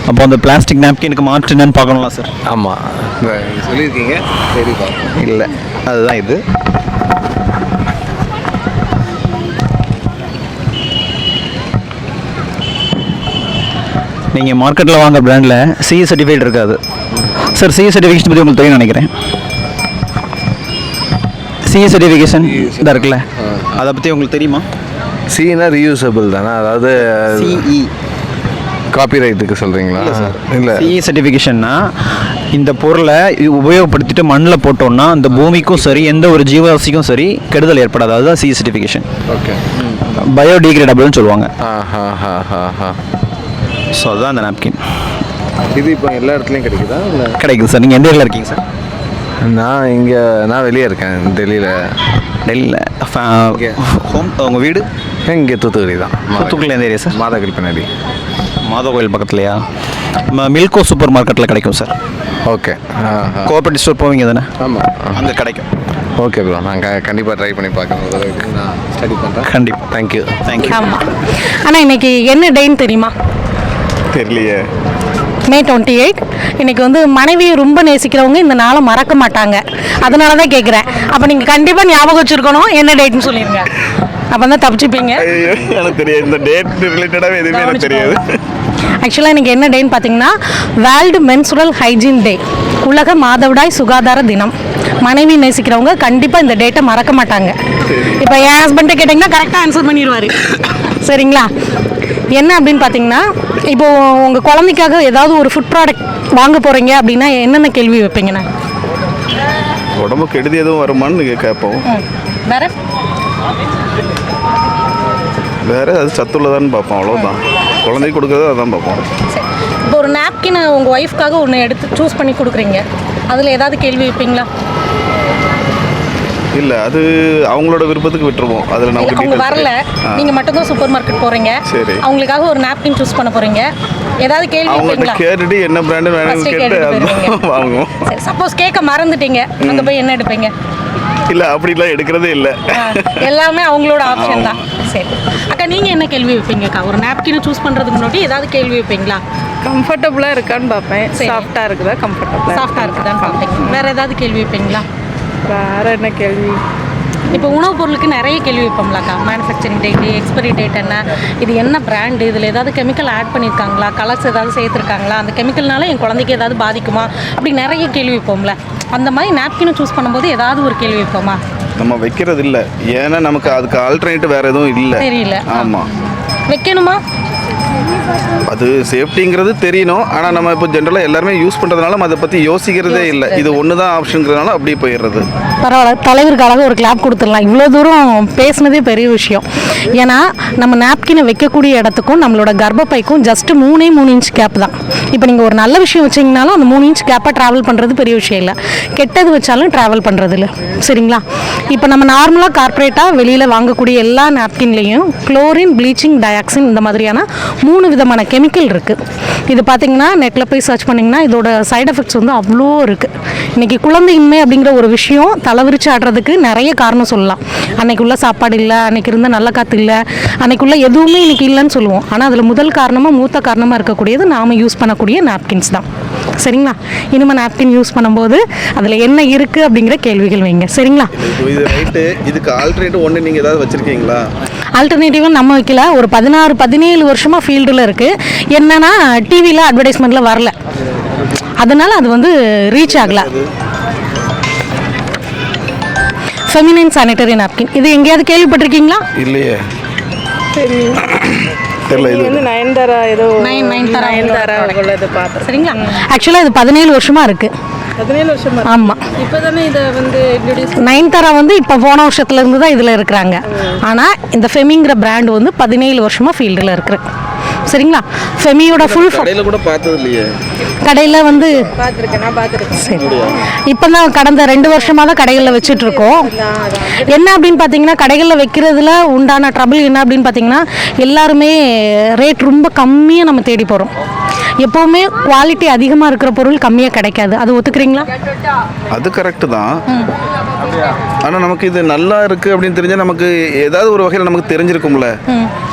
அப்போ அந்த பிளாஸ்டிக் நாப்கினுக்கு மாற்று என்னன்னு பார்க்கணும்ல சார்? ஆமாம், சொல்லியிருக்கீங்க. சரி, பார்ப்போம். இல்லை, அதுதான் இது. நீங்கள் மார்க்கெட்டில் வாங்குற பிராண்டில் சிஇ சர்டிஃபிகேட் இருக்காது சார். சிஇ சர்டிஃபிகேஷன் பற்றி உங்களுக்கு தெரியும் நினைக்கிறேன். சிஇ சர்டிஃபிகேஷன் இதாக இருக்குல்ல, அதை பற்றி உங்களுக்கு தெரியுமா? சினா ரீயூசபிள் தானே, அதாவது சிஇ காப்பிரைட்டுக்கு சொல்கிறீங்களா? இல்லை, சிஇ சர்டிஃபிகேஷன்னா இந்த பொருளை உபயோகப்படுத்திட்டு மண்ணில் போட்டோம்னா அந்த பூமிக்கும் சரி, எந்த ஒரு ஜீவராசிக்கும் சரி கெடுதல் ஏற்படாது, அதுதான் சிஇ சர்டிஃபிகேஷன். ஓகே. பயோடிகிரேடபிள்னு சொல்லுவாங்க. ஆ. ஸோ அதுதான் அந்த நாப்கின். இது இப்போ எல்லா இடத்துலையும் கிடைக்குதா இல்லை? கிடைக்குது சார். நீங்கள் எந்த ஏரியாவில் இருக்கீங்க சார்? நான் வெளியே இருக்கேன், டெல்லியில். டெல்லியில் ஹோம் உங்கள் வீடு இங்கே தூத்துக்குடி தான். தூத்துக்குடியில் எந்த ஏரியா சார்? மாதாகிரி பின்னாடி. மாதவ கோயில் பக்கத்துலையா? மில்கோ சூப்பர் மார்க்கெட்டில் கிடைக்கும் சார். ஓகே. கோஆப்ரேட்டிவ் ஸ்டோர் போவீங்க தானே? ஆமாம், அங்கே கிடைக்கும். ஓகே ப்ரோ, நான் கண்டிப்பாக ட்ரை பண்ணி பார்க்குறேன். நான் ஸ்டடி பண்ணுறேன். கண்டிப்பாக. தேங்க்யூ. ஆமாம். ஆனால் இன்னைக்கு என்ன டேன்னு தெரியுமா? தெரியலையே. May 28. இன்னைக்கு வந்து மனைவியை ரொம்ப நேசிக்கிறவங்க இந்த நாளை மறக்க மாட்டாங்க. அதனால தான் கேட்குறேன். அப்போ நீங்கள் கண்டிப்பாக ஞாபகம் வச்சுருக்கணும், என்ன டேட்னு சொல்லிடுங்க. அப்போ தான் தப்பிச்சுப்பீங்க. எனக்கு தெரியாது, இந்த டேட் ரிலேட்டடாக எதுவுமே எனக்கு தெரியாது. ஆக்சுவலாக இன்றைக்கி என்ன டேன்னு பார்த்தீங்கன்னா வேர்ல்டு மென்சுரல் ஹைஜீன் டே, உலக மாதவிடாய் சுகாதார தினம். மனைவி நேசிக்கிறவங்க கண்டிப்பாக இந்த டேட்டை மறக்க மாட்டாங்க. இப்போ என் ஹஸ்பண்ட்டை கேட்டிங்கன்னா கரெக்டாக ஆன்சர் பண்ணிடுவார். சரிங்களா? என்ன அப்படின்னு பார்த்தீங்கன்னா, இப்போது உங்கள் குழந்தைக்காக ஏதாவது ஒரு ஃபுட் ப்ராடக்ட் வாங்க போகிறீங்க அப்படின்னா என்னென்ன கேள்வி வைப்பீங்கண்ணா? உடம்பு கெடுதி எதுவும் வருமானு கேட்போம். வேறு அது சத்துள்ளதான்னு பார்ப்போம், அவ்வளோதான். குழந்தைக்கு கொடுக்குறது அதான் பார்ப்போம். இப்போ ஒரு நாப்கின் உங்கள் ஒய்ஃப்காக ஒன்று எடுத்து சூஸ் பண்ணி கொடுக்குறீங்க, அதில் ஏதாவது கேள்வி வைப்பீங்களா? இல்லை, அது அவங்களோட விருப்பத்துக்கு விட்டுருவோம். அதில் நமக்கு அவங்க வரல, நீங்கள் மட்டும்தான் சூப்பர் மார்க்கெட் போகிறீங்க, சரி, அவங்களுக்காக ஒரு நாப்கின் சூஸ் பண்ண போகிறீங்க, ஏதாவது கேள்வி அவங்கள்ட்ட கேட்டுட்டு என்ன பிராண்டு வேணும்னு கேட்டு வாங்குவோம். சப்போஸ் கேட்க மறந்துட்டீங்க, அங்கே போய் என்ன எடுப்பீங்க? இல்லை, அப்படிலாம் எடுக்கிறதே இல்லை. எல்லாமே அவங்களோட ஆப்ஷன் தான். சரி அக்கா, நீங்கள் என்ன கேள்வி வைப்பீங்கக்கா? ஒரு நாப்கினை சூஸ் பண்ணுறதுக்கு முன்னாடி ஏதாவது கேள்வி வைப்பீங்களா? கம்ஃபர்டபுளாக இருக்கான்னு பார்ப்பேன். சாஃப்டாக இருக்குதா? சாஃப்டாக இருக்குதான்னு பார்ப்பீங்க. வேறு ஏதாவது கேள்வி வைப்பீங்களா? வேறு என்ன கேள்வி? இப்போ உணவுப் பொருளுக்கு நிறைய கேள்வி வைப்போம்லாக்கா. மேனுஃபேக்சரிங் டேட்டு, எக்ஸ்பைரி டேட் என்ன, இது என்ன பிராண்டு, இதில் ஏதாவது கெமிக்கல் ஆட் பண்ணியிருக்காங்களா, கலர்ஸ் ஏதாவது சேர்த்துருக்காங்களா, அந்த கெமிக்கல்னால என் குழந்தைக்கு ஏதாவது பாதிக்குமா, அப்படி நிறைய கேள்வி வைப்போம்ல. அந்த மாதிரி நாப்கினை சூஸ் பண்ணும்போது ஏதாவது ஒரு கேள்வி வைப்போமா? நம்ம வைக்கிறது இல்லை, ஏன்னா நமக்கு அதுக்கு ஆல்டர்னேட்டிவ் வேறு எதுவும் இல்லை. தெரியல. ஆமாம், வைக்கணுமா? அது சேஃப்டிங்கிறது தெரியணும். ஆனால் நம்ம இப்போ ஜென்ரலாக எல்லாருமே யூஸ் பண்ணுறதுனால அதை பற்றி யோசிக்கிறதே இல்லை. இது ஒன்று தான் ஆப்ஷனுங்கிறதுனால அப்படியே போயிடுறது. பரவாயில்ல, தலைவருக்காக ஒரு கிளாப் கொடுத்துடலாம். இவ்வளோ தூரம் பேசுனதே பெரிய விஷயம். ஏன்னா நம்ம நாப்கினை வைக்கக்கூடிய இடத்துக்கும் நம்மளோட கர்ப்பப்பைக்கும் ஜஸ்ட்டு 3 இன்ச் கேப் தான். இப்போ நீங்கள் ஒரு நல்ல விஷயம் வச்சிங்கனாலும் அந்த 3 இன்ச் கேப்பை ட்ராவல் பண்ணுறது பெரிய விஷயம் இல்லை. கெட்டது வச்சாலும் ட்ராவல் பண்ணுறது இல்லை. சரிங்களா? இப்போ நம்ம நார்மலாக கார்ப்பரேட்டாக வெளியில் வாங்கக்கூடிய எல்லா நாப்கின்லேயும் குளோரின், ப்ளீச்சிங், டயாக்சின் இந்த மாதிரியான 3 விதமான கெமிக்கல் இருக்குது. இது பார்த்திங்கன்னா நெட்டில் போய் சர்ச் பண்ணிங்கன்னா இதோட சைடு எஃபெக்ட்ஸ் வந்து அவ்வளோ இருக்குது. இன்றைக்கி குழந்தையின்மை அப்படிங்கிற ஒரு விஷயம் தலைவிரிச்சு ஆடுறதுக்கு நிறைய காரணம் சொல்லலாம். அன்றைக்கி உள்ள சாப்பாடு இல்லை, அன்றைக்கி இருந்த நல்ல காற்று இல்லை, அன்றைக்குள்ள எதுவுமே இன்றைக்கி இல்லைன்னு சொல்லுவோம். ஆனால் அதில் முதல் காரணமாக, மூத்த காரணமாக இருக்கக்கூடியது நாம் யூஸ் பண்ணக்கூடிய நாப்கின்ஸ் தான். சரிங்களா? இனிமேல் நாப்கின் யூஸ் பண்ணும்போது அதில் என்ன இருக்குது அப்படிங்கிற கேள்விகள் வைங்க. சரிங்களா? இது ரைட்டு. இதுக்கு ஆல்டர்னேட்டிவ் ஒன்று நீங்கள் ஏதாவது வச்சுருக்கீங்களா? ஆல்டர்னேட்டிவாக நம்ம வைக்கல. ஒரு 16-17 வருஷமாக ஃபீல்டில் இருக்குது. என்னென்னா டிவியில் அட்வர்டைஸ்மெண்ட்டில் வரல, அதனால் அது வந்து ரீச் ஆகலை. ஃபெமினைன் சானிட்டரி நாப்கின், இது எங்கேயாவது கேள்விப்பட்டிருக்கீங்களா? இல்லையே, தெரியல. இது வந்து நயன்தாரா ஏதோ நயன்தாரா உள்ளது பார்த்தேன். சரிங்களா? ஆக்சுவலாக இது 17 வருஷமாக இருக்குது. 17 வருஷமா? ஆமாம். இப்போ தானே இதை வந்து இன்ட்ரடியூஸ். நயன்தாரா வந்து இப்போ போன வருஷத்துலேருந்து தான் இதில் இருக்கிறாங்க. ஆனால் இந்த ஃபெமிங்கிற பிராண்ட் வந்து 17 வருஷமாக ஃபீல்டில் இருக்குது. சரிங்களா? ஃபெமியோட ஃபுல் கடையில் கூட பார்த்தது இல்லையே. கடையில் வந்து பார்த்துருக்கேன், நான் பார்த்துருக்கேன். சரி, இப்போ தான் கடந்த 2 வருஷமாக தான் கடைகளில் வச்சிட்ருக்கோம். என்ன அப்படின்னு பார்த்தீங்கன்னா, கடைகளில் வைக்கிறதுல உண்டான ட்ரபிள் என்ன அப்படின்னு பார்த்தீங்கன்னா, எல்லாருமே ரேட் ரொம்ப கம்மியாக நம்ம தேடி போகிறோம். எப்போவுமே குவாலிட்டி அதிகமாக இருக்கிற பொருள் கம்மியாக கிடைக்காது. அது ஒத்துக்கிறீங்களா? அது கரெக்டு தான். ஆனால் நமக்கு இது நல்லா இருக்குது அப்படின்னு தெரிஞ்சால் நமக்கு ஏதாவது ஒரு வகையில் நமக்கு தெரிஞ்சிருக்கும்ல.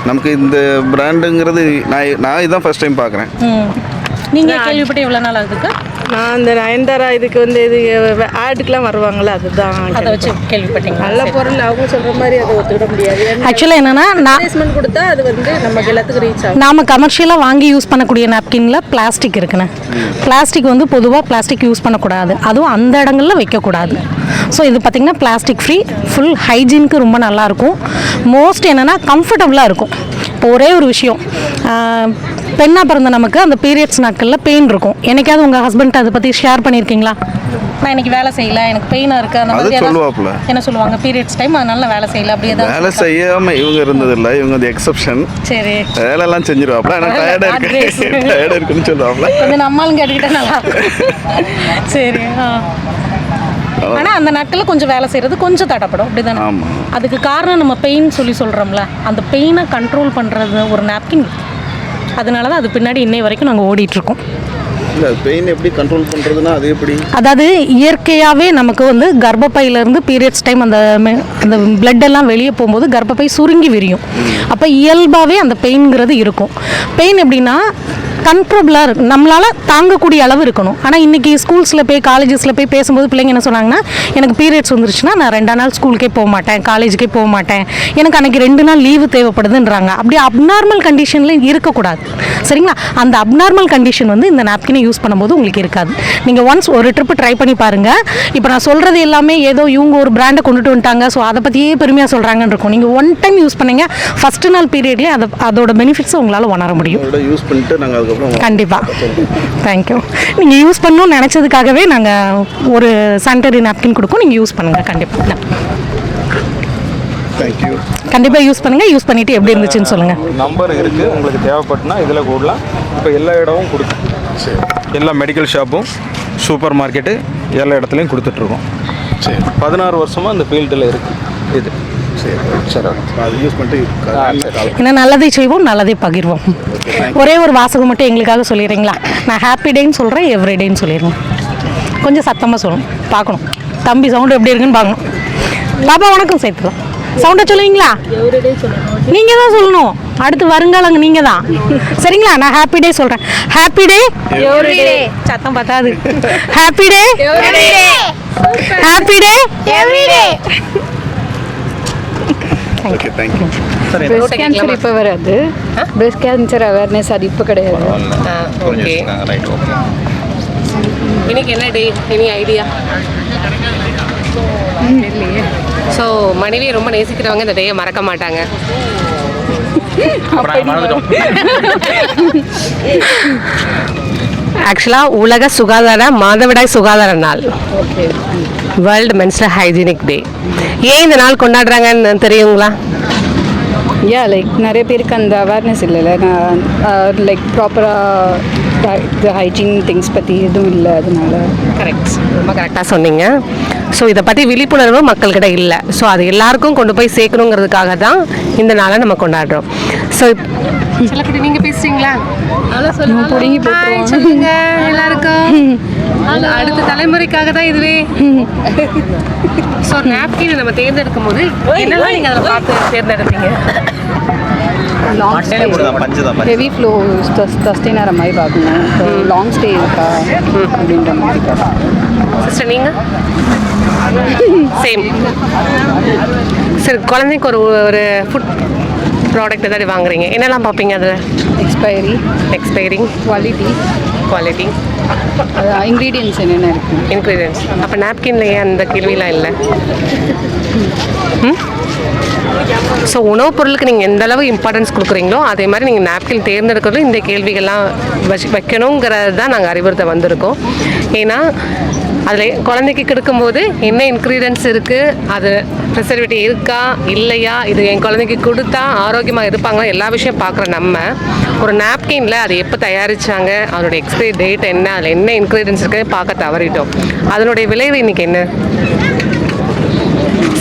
நமக்கு இந்த பிராண்டுங்கிறது நான் இதுதான் ஃபர்ஸ்ட் டைம் பார்க்குறேன். நீங்கள் கேள்விப்பட்டு எவ்வளோ நாள் ஆகுதுக்கா? நான் இந்த நயன்தாரா இதுக்கு வந்து இது ஆடுக்கெலாம் வருவாங்கள்ல, அதுதான் அதை வச்சு கேள்விப்பட்டீங்க. நல்ல பொருள் அவங்க சொல்கிற மாதிரி அதை ஒத்துக்கிட முடியாது. ஆக்சுவலாக என்னென்னா, அட்வர்டைஸ்மெண்ட் கொடுத்தா அது வந்து நமக்கு எல்லாத்துக்கும் ரீச் ஆகும். நாம் கமர்ஷியலாக வாங்கி யூஸ் பண்ணக்கூடிய நாப்கினில் பிளாஸ்டிக் இருக்குண்ணே. பிளாஸ்டிக் வந்து பொதுவாக பிளாஸ்டிக் யூஸ் பண்ணக்கூடாது, அதுவும் அந்த இடங்களில் வைக்கக்கூடாது. ஸோ இது பார்த்திங்கன்னா பிளாஸ்டிக் ஃப்ரீ, ஃபுல் ஹைஜீனுக்கு ரொம்ப நல்லாயிருக்கும். மோஸ்ட் என்னென்னா கம்ஃபர்டபுளாக இருக்கும். இப்போ ஒரே ஒரு விஷயம், பெண்ணாக பிறந்த நமக்கு அந்த பீரியட்ஸ் நாட்களில் பெயின் இருக்கும். என்னைக்காவது உங்கள் ஹஸ்பண்ட் அதை பற்றி ஷேர் பண்ணியிருக்கீங்களா? நான் இன்னைக்கு வேலை செய்யல, எனக்கு பெயினாக இருக்குது அந்த மாதிரி அது சொல்லுவாப்புல. என்ன சொல்லுவாங்க, பீரியட்ஸ் டைம் அதனால நான் வேலை செய்யல அப்படி ஏதாவது வேலை செய்யாமல் இவங்க இருந்ததில்லை, இவங்க வந்து எக்ஸப்ஷன். சரி வேலையெல்லாம் செஞ்சிருவாப்ல, ஆனால் டயர்டாக இருக்கு டயர்டாக இருக்குன்னு சொல்லுவாப்ல. கொஞ்சம் நம்மளும் கேட்டுக்கிட்டா நல்லா இருக்கும். சரி ஆனால் அந்த நாட்களில் கொஞ்சம் வேலை செய்கிறது கொஞ்சம் தடைப்படும் அப்படி தானே. ஆமாம். அதுக்கு காரணம் நம்ம பெயின் சொல்லி சொல்கிறோம்ல, அந்த பெயினை கண்ட்ரோல் பண்ணுறது ஒரு நாப்கின். அதனால தான் அது பின்னாடி இன்னை வரைக்கும் நாங்கள் ஓடிட்டுருக்கோம். இல்லை பெயின் எப்படி கண்ட்ரோல் பண்ணுறதுன்னா அது எப்படி? அதாவது இயற்கையாகவே நமக்கு வந்து கர்ப்பப்பையிலேருந்து பீரியட்ஸ் டைம் அந்த அந்த பிளட் எல்லாம் வெளியே போகும்போது கர்ப்பப்பை சுருங்கி விரியும். அப்போ இயல்பாகவே அந்த பெயின்ங்கிறது இருக்கும். பெயின் எப்படின்னா கண்ட்ரோலாக இருக்கு, நம்மளால் தாங்கக்கூடிய அளவு இருக்கணும். ஆனால் இன்றைக்கி ஸ்கூல்ஸில் போய் காலேஜஸில் போய் பேசும்போது பிள்ளைங்க என்ன சொன்னாங்கன்னா, எனக்கு பீரியட்ஸ் வந்துருச்சுன்னா நான் 2 நாள் ஸ்கூலுக்கே போக மாட்டேன், காலேஜுக்கே போக மாட்டேன், எனக்கு அன்றைக்கி 2 நாள் லீவு தேவைப்படுதுன்றாங்க. அப்படி அப்நார்மல் கண்டிஷனில் இருக்கக்கூடாது. சரிங்களா? அந்த அப்நார்மல் கண்டிஷன் வந்து இந்த நாப்கினை யூஸ் பண்ணும்போது உங்களுக்கு இருக்காது. நீங்கள் ஒன்ஸ் ஒரு ட்ரிப்பு ட்ரை பண்ணி பாருங்கள். இப்போ நான் சொல்கிறது எல்லாமே ஏதோ இவங்க ஒரு பிராண்டை கொண்டுட்டு வந்துட்டாங்க, ஸோ அதை பற்றியே பெருமையாக சொல்கிறாங்கன்னு இருக்கும். நீங்கள் ஒன் டைம் யூஸ் பண்ணீங்க, ஃபஸ்ட்டு நாள் பீரியட்லேயே அதோட பெனிஃபிட்ஸை உங்களால் உணர முடியும். யூஸ் பண்ணிட்டு நாங்கள் கண்டிப்பாக. தேங்க்யூ. நீங்கள் யூஸ் பண்ணணும்னு நினச்சதுக்காகவே நாங்கள் ஒரு சானிட்டரி நாப்கின் கொடுப்போம், நீங்கள் யூஸ் பண்ணுங்கள். கண்டிப்பாக தேங்க்யூ. கண்டிப்பாக யூஸ் பண்ணுங்கள். யூஸ் பண்ணிவிட்டு எப்படி இருந்துச்சுன்னு சொல்லுங்கள். நம்பர் இருக்குது, உங்களுக்கு தேவைப்பட்டுனா இதில் கூடலாம். இப்போ எல்லா இடமும் கொடுத்து எல்லா மெடிக்கல் ஷாப்பும் சூப்பர் மார்க்கெட்டு எல்லா இடத்துலையும் கொடுத்துட்ருக்கோம். சரி 16 வருஷமாக இந்த ஃபீல்டில் இருக்குது இது. சரி சரி அது யூஸ் பண்ணிட்டு ஏன்னா நல்லதை செய்வோம், நல்லதை பகிர்வோம். ஒரே ஒரு வாசகம் மட்டும் எங்களுக்காக சொல்லிடுறீங்களா? நான் ஹாப்பி டேன்னு சொல்கிறேன், எவ்ரிடேன்னு சொல்லிடுங்க. கொஞ்சம் சத்தமாக சொல்லணும், பார்க்கணும். தம்பி சவுண்டு எப்படி இருக்குன்னு பார்க்கணும். பாப்பா வணக்கம் சேர்த்துக்கலாம். சவுண்டை சொல்லுவீங்களா? நீங்கள் தான் சொல்லணும், அடுத்து வருங்காலங்க நீங்கள் தான். சரிங்களா? நான் ஹாப்பி டே சொல்கிறேன். Happy day everyday. சத்தம் பார்த்தாது. Happy day everyday. Happy day everyday. Okay thank you. Breast cancer இப்போ வராது. பிரஸ்ட் கேன்சர் அவேர்னஸ் அது இப்போ கிடையாது. ஓகே. இன்னைக்கு என்ன டே? Any idea? இல்லையே. ஸோ மனைவியை ரொம்ப நேசிக்கிறவங்க இந்த டேயை மறக்க மாட்டாங்க. ஆக்சுவலாக உலக சுகாதார மாதவிடாய் சுகாதார நாள், வேர்ல்டு மென்ஸ்ட்ரல் ஹைஜீனிக் டே. ஏன் இந்த நாள் கொண்டாடுறாங்கன்னு தெரியுங்களா? லைக் நிறைய பேருக்கு அந்த அவேர்னஸ் இல்லைல்ல, நான் லைக் ப்ராப்பராக ஹைஜீன் திங்ஸ் பற்றி எதுவும் இல்லை, அதனால. கரெக்ட், ரொம்ப கரெக்டாக சொன்னீங்க. ஸோ இதை பற்றி விழிப்புணர்வு மக்கள்கிட்ட இல்லை. ஸோ அது எல்லாருக்கும் கொண்டு போய் சேர்க்கணுங்கிறதுக்காக தான் இந்த நாளை நம்ம கொண்டாடுறோம். ஸோ நீங்கள் பேசுறீங்களா? சொல்லுங்க எல்லாருக்கும். அடுத்த தலைமுறைக்காக தான் இதுவே. ஸோ நாப்கின் நம்ம தேர்ந்தெடுக்கும் போது என்னெல்லாம் நீங்கள் அதில் பார்த்து தேர்ந்தெடுப்பீங்க? ஹெவி ஃப்ளோ சஸ்டெயின் ஆகிற மாதிரி பார்க்கணும், லாங் ஸ்டே இருக்கா அப்படின்ற மாதிரி. சிஸ்டர் நீங்கள்? சேம். சரி, குழந்தைக்கு ஒரு ஃபுட் ப்ராடக்ட் ஏதாவது வாங்குறீங்க, என்னெல்லாம் பார்ப்பீங்க அதில்? எக்ஸ்பைரி, குவாலிட்டி, இன்க்ரீடியன்ஸ் என்னென்ன இருக்குது, இன்க்ரீடியன்ஸ். அப்போ நாப்கின்ல ஏன் அந்த கேள்விலாம் இல்லை? ஸோ உணவுப் பொருளுக்கு நீங்கள் எந்த அளவு இம்பார்ட்டன்ஸ் கொடுக்குறீங்களோ அதே மாதிரி நீங்கள் நாப்கின் தேர்ந்தெடுக்கிறதும் இந்த கேள்விகள்லாம் வைக்கணுங்கிறது தான் நாங்கள் அறிவுறுத்த வந்திருக்கோம். ஏன்னா அதில் குழந்தைக்கு கொடுக்கும்போது என்ன இன்க்ரீடியன்ஸ் இருக்குது, அது ப்ரிசர்வேட்டிவ் இருக்கா இல்லையா, இது என் குழந்தைக்கு கொடுத்தா ஆரோக்கியமாக இருப்பாங்களா, எல்லா விஷயம் பார்க்குற நம்ம ஒரு நாப்கினில் அது எப்போ தயாரித்தாங்க, அதோட எக்ஸ்பைரி டேட் என்ன, அதில் என்ன இன்க்ரீடியன்ஸ் இருக்குது பார்க்க தவறிட்டோம். அதனுடைய விளைவு இன்றைக்கி என்ன?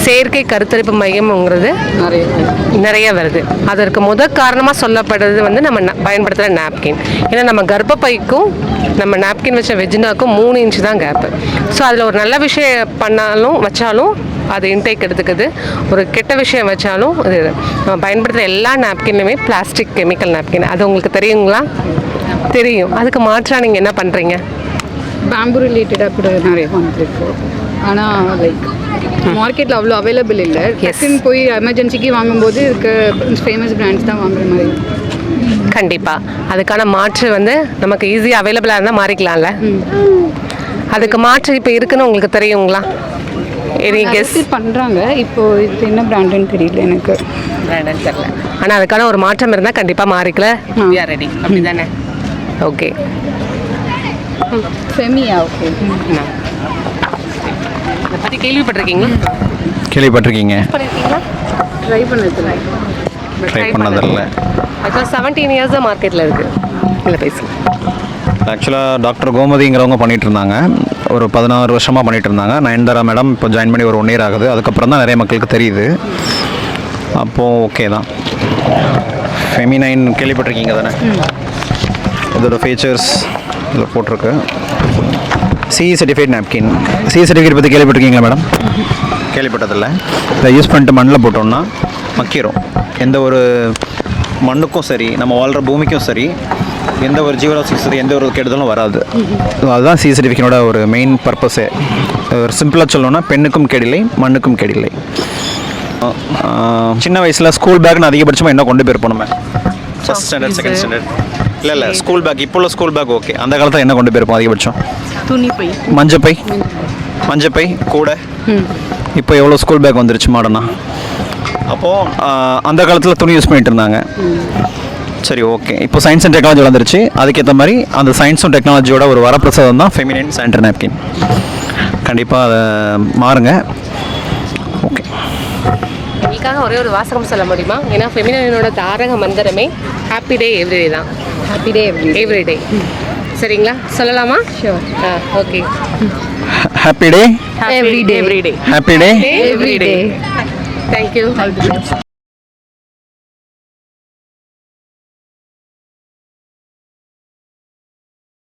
செயற்கை கருத்தரிப்பு மையம்ங்கிறது நிறைய வருது. அதற்கு முதல் காரணமாக சொல்லப்படுறது வந்து நம்ம பயன்படுத்துகிற நாப்கின். ஏன்னா நம்ம கர்ப்பப்பைக்கும் நம்ம நாப்கின் வச்ச வெஜினாக்கும் 3 இன்ச்சு தான் கேப்பு. ஸோ அதில் ஒரு நல்ல விஷயம் வச்சாலும் அது இன்டேக் எடுத்துக்குது, ஒரு கெட்ட விஷயம் வச்சாலும் இது. நம்ம பயன்படுத்துகிற எல்லா நாப்கின்லையுமே பிளாஸ்டிக் கெமிக்கல் நாப்கின். அது உங்களுக்கு தெரியுங்களா? தெரியும். அதுக்கு மாற்றாக நீங்கள் என்ன பண்ணுறீங்க? பேம்பு ரிலேட்டடாக கூட நிறைய வந்துருக்கு, ஆனால் லைக் மார்க்கெட்டில் அவ்வளோ அவைலபிள் இல்லை. போய் எமர்ஜென்சிக்கு வாங்கும்போது இதுக்கு ஃபேமஸ் பிராண்ட்ஸ் தான் வாங்குற மாதிரி. கண்டிப்பாக அதுக்கான மாற்று வந்து நமக்கு ஈஸியாக அவைலபிளாக இருந்தால் மாறிக்கலாம்ல. அதுக்கு மாற்று இப்போ இருக்குன்னு உங்களுக்கு தெரியுங்களா? கெஸ் பண்ணுறாங்க. இப்போது இது என்ன பிராண்டுன்னு தெரியல எனக்கு. பிராண்டுன்னு தெரியல, ஆனால் அதுக்கான ஒரு மாற்றம் இருந்தால் கண்டிப்பாக மாறிக்கல. ரெடி அப்படி தானே? ஓகே. ஃபெமியா. ஓகே. இதை பற்றி கேள்விப்பட்டிருக்கீங்களா? கேள்விப்பட்டிருக்கீங்க? பண்ணியிருக்கீங்களா? ட்ரை பண்ணதில்லை. ட்ரை பண்ணதில்லை. இப்போ 17 இயர்ஸ் தான் மார்க்கெட்டில் இருக்குது. இல்லை பேசுங்க. ஆக்சுவலாக டாக்டர் கோமதிங்கிறவங்க பண்ணிகிட்டு இருந்தாங்க. ஒரு 16 வருஷமாக பண்ணிகிட்டு இருந்தாங்க. நயன்தாரா மேடம் இப்போ ஜாயின் பண்ணி ஒரு 1 year ஆகுது. அதுக்கப்புறம் தான் நிறைய மக்களுக்கு தெரியுது. அப்போது ஓகே தான். ஃபெமினைன் கேள்விப்பட்டிருக்கீங்க தானே? இதோட ஃபீச்சர்ஸ் இதில் போட்டிருக்கு. CE certified napkin. CE certificate பற்றி கேள்விப்பட்டிருக்கீங்களா மேடம்? கேள்விப்பட்டதில்லை. இதை யூஸ் பண்ணிட்டு மண்ணில் போட்டோம்னா மக்கிரும். எந்த ஒரு மண்ணுக்கும் சரி, நம்ம வாழ்கிற பூமிக்கும் சரி, எந்த ஒரு ஜீவராசிக்கும் சரி, எந்த ஒரு கெடுதலும் வராது. அதுதான் CE சர்டிஃபிகேட்டோட ஒரு மெயின் பர்பஸே. ஒரு சிம்பிளாக சொல்லணும்னா பெண்ணுக்கும் கெடில்லை, மண்ணுக்கும் கெடில்லை. சின்ன வயசில் ஸ்கூல் பேக்னு அதிகபட்சமாக என்ன கொண்டு போயிருப்போம் நம்ம? First standard, second standard. இல்லை ஸ்கூல் பேக். இப்போ உள்ள ஸ்கூல் பேக் ஓகே. அந்த காலத்தில் என்ன கொண்டு போயிருப்போம் அதிகபட்சம்? துணிப்பை. மஞ்சப்பை கூட. இப்போ எவ்வளோ ஸ்கூல் பேக் வந்துருச்சு மாடர்னா. அப்போது அந்த காலத்தில் துணி யூஸ் பண்ணிட்டு இருந்தாங்க. சரி ஓகே. இப்போ சயின்ஸ் அண்ட் டெக்னாலஜி வளர்ந்துருச்சு. அதுக்கேற்ற மாதிரி அந்த சயின்ஸும் டெக்னாலஜியோட ஒரு வரப்பிரசாதம் தான் ஃபெமினைன் சானிட்டரி நாப்கின். கண்டிப்பாக அதை மாறுங்க. ஓகே. எங்களுக்காக ஒரே ஒரு வாசகம் சொல்ல முடியுமா? ஏன்னா ஃபெமினைனோட தாரக மந்திரமே ஹாப்பி டே எவ்ரிடே தான். Happy day everyday. சரிங்களா? சொல்லலாமா? Sure. Okay. Happy day everyday. Everyday. Happy day everyday. Thank you.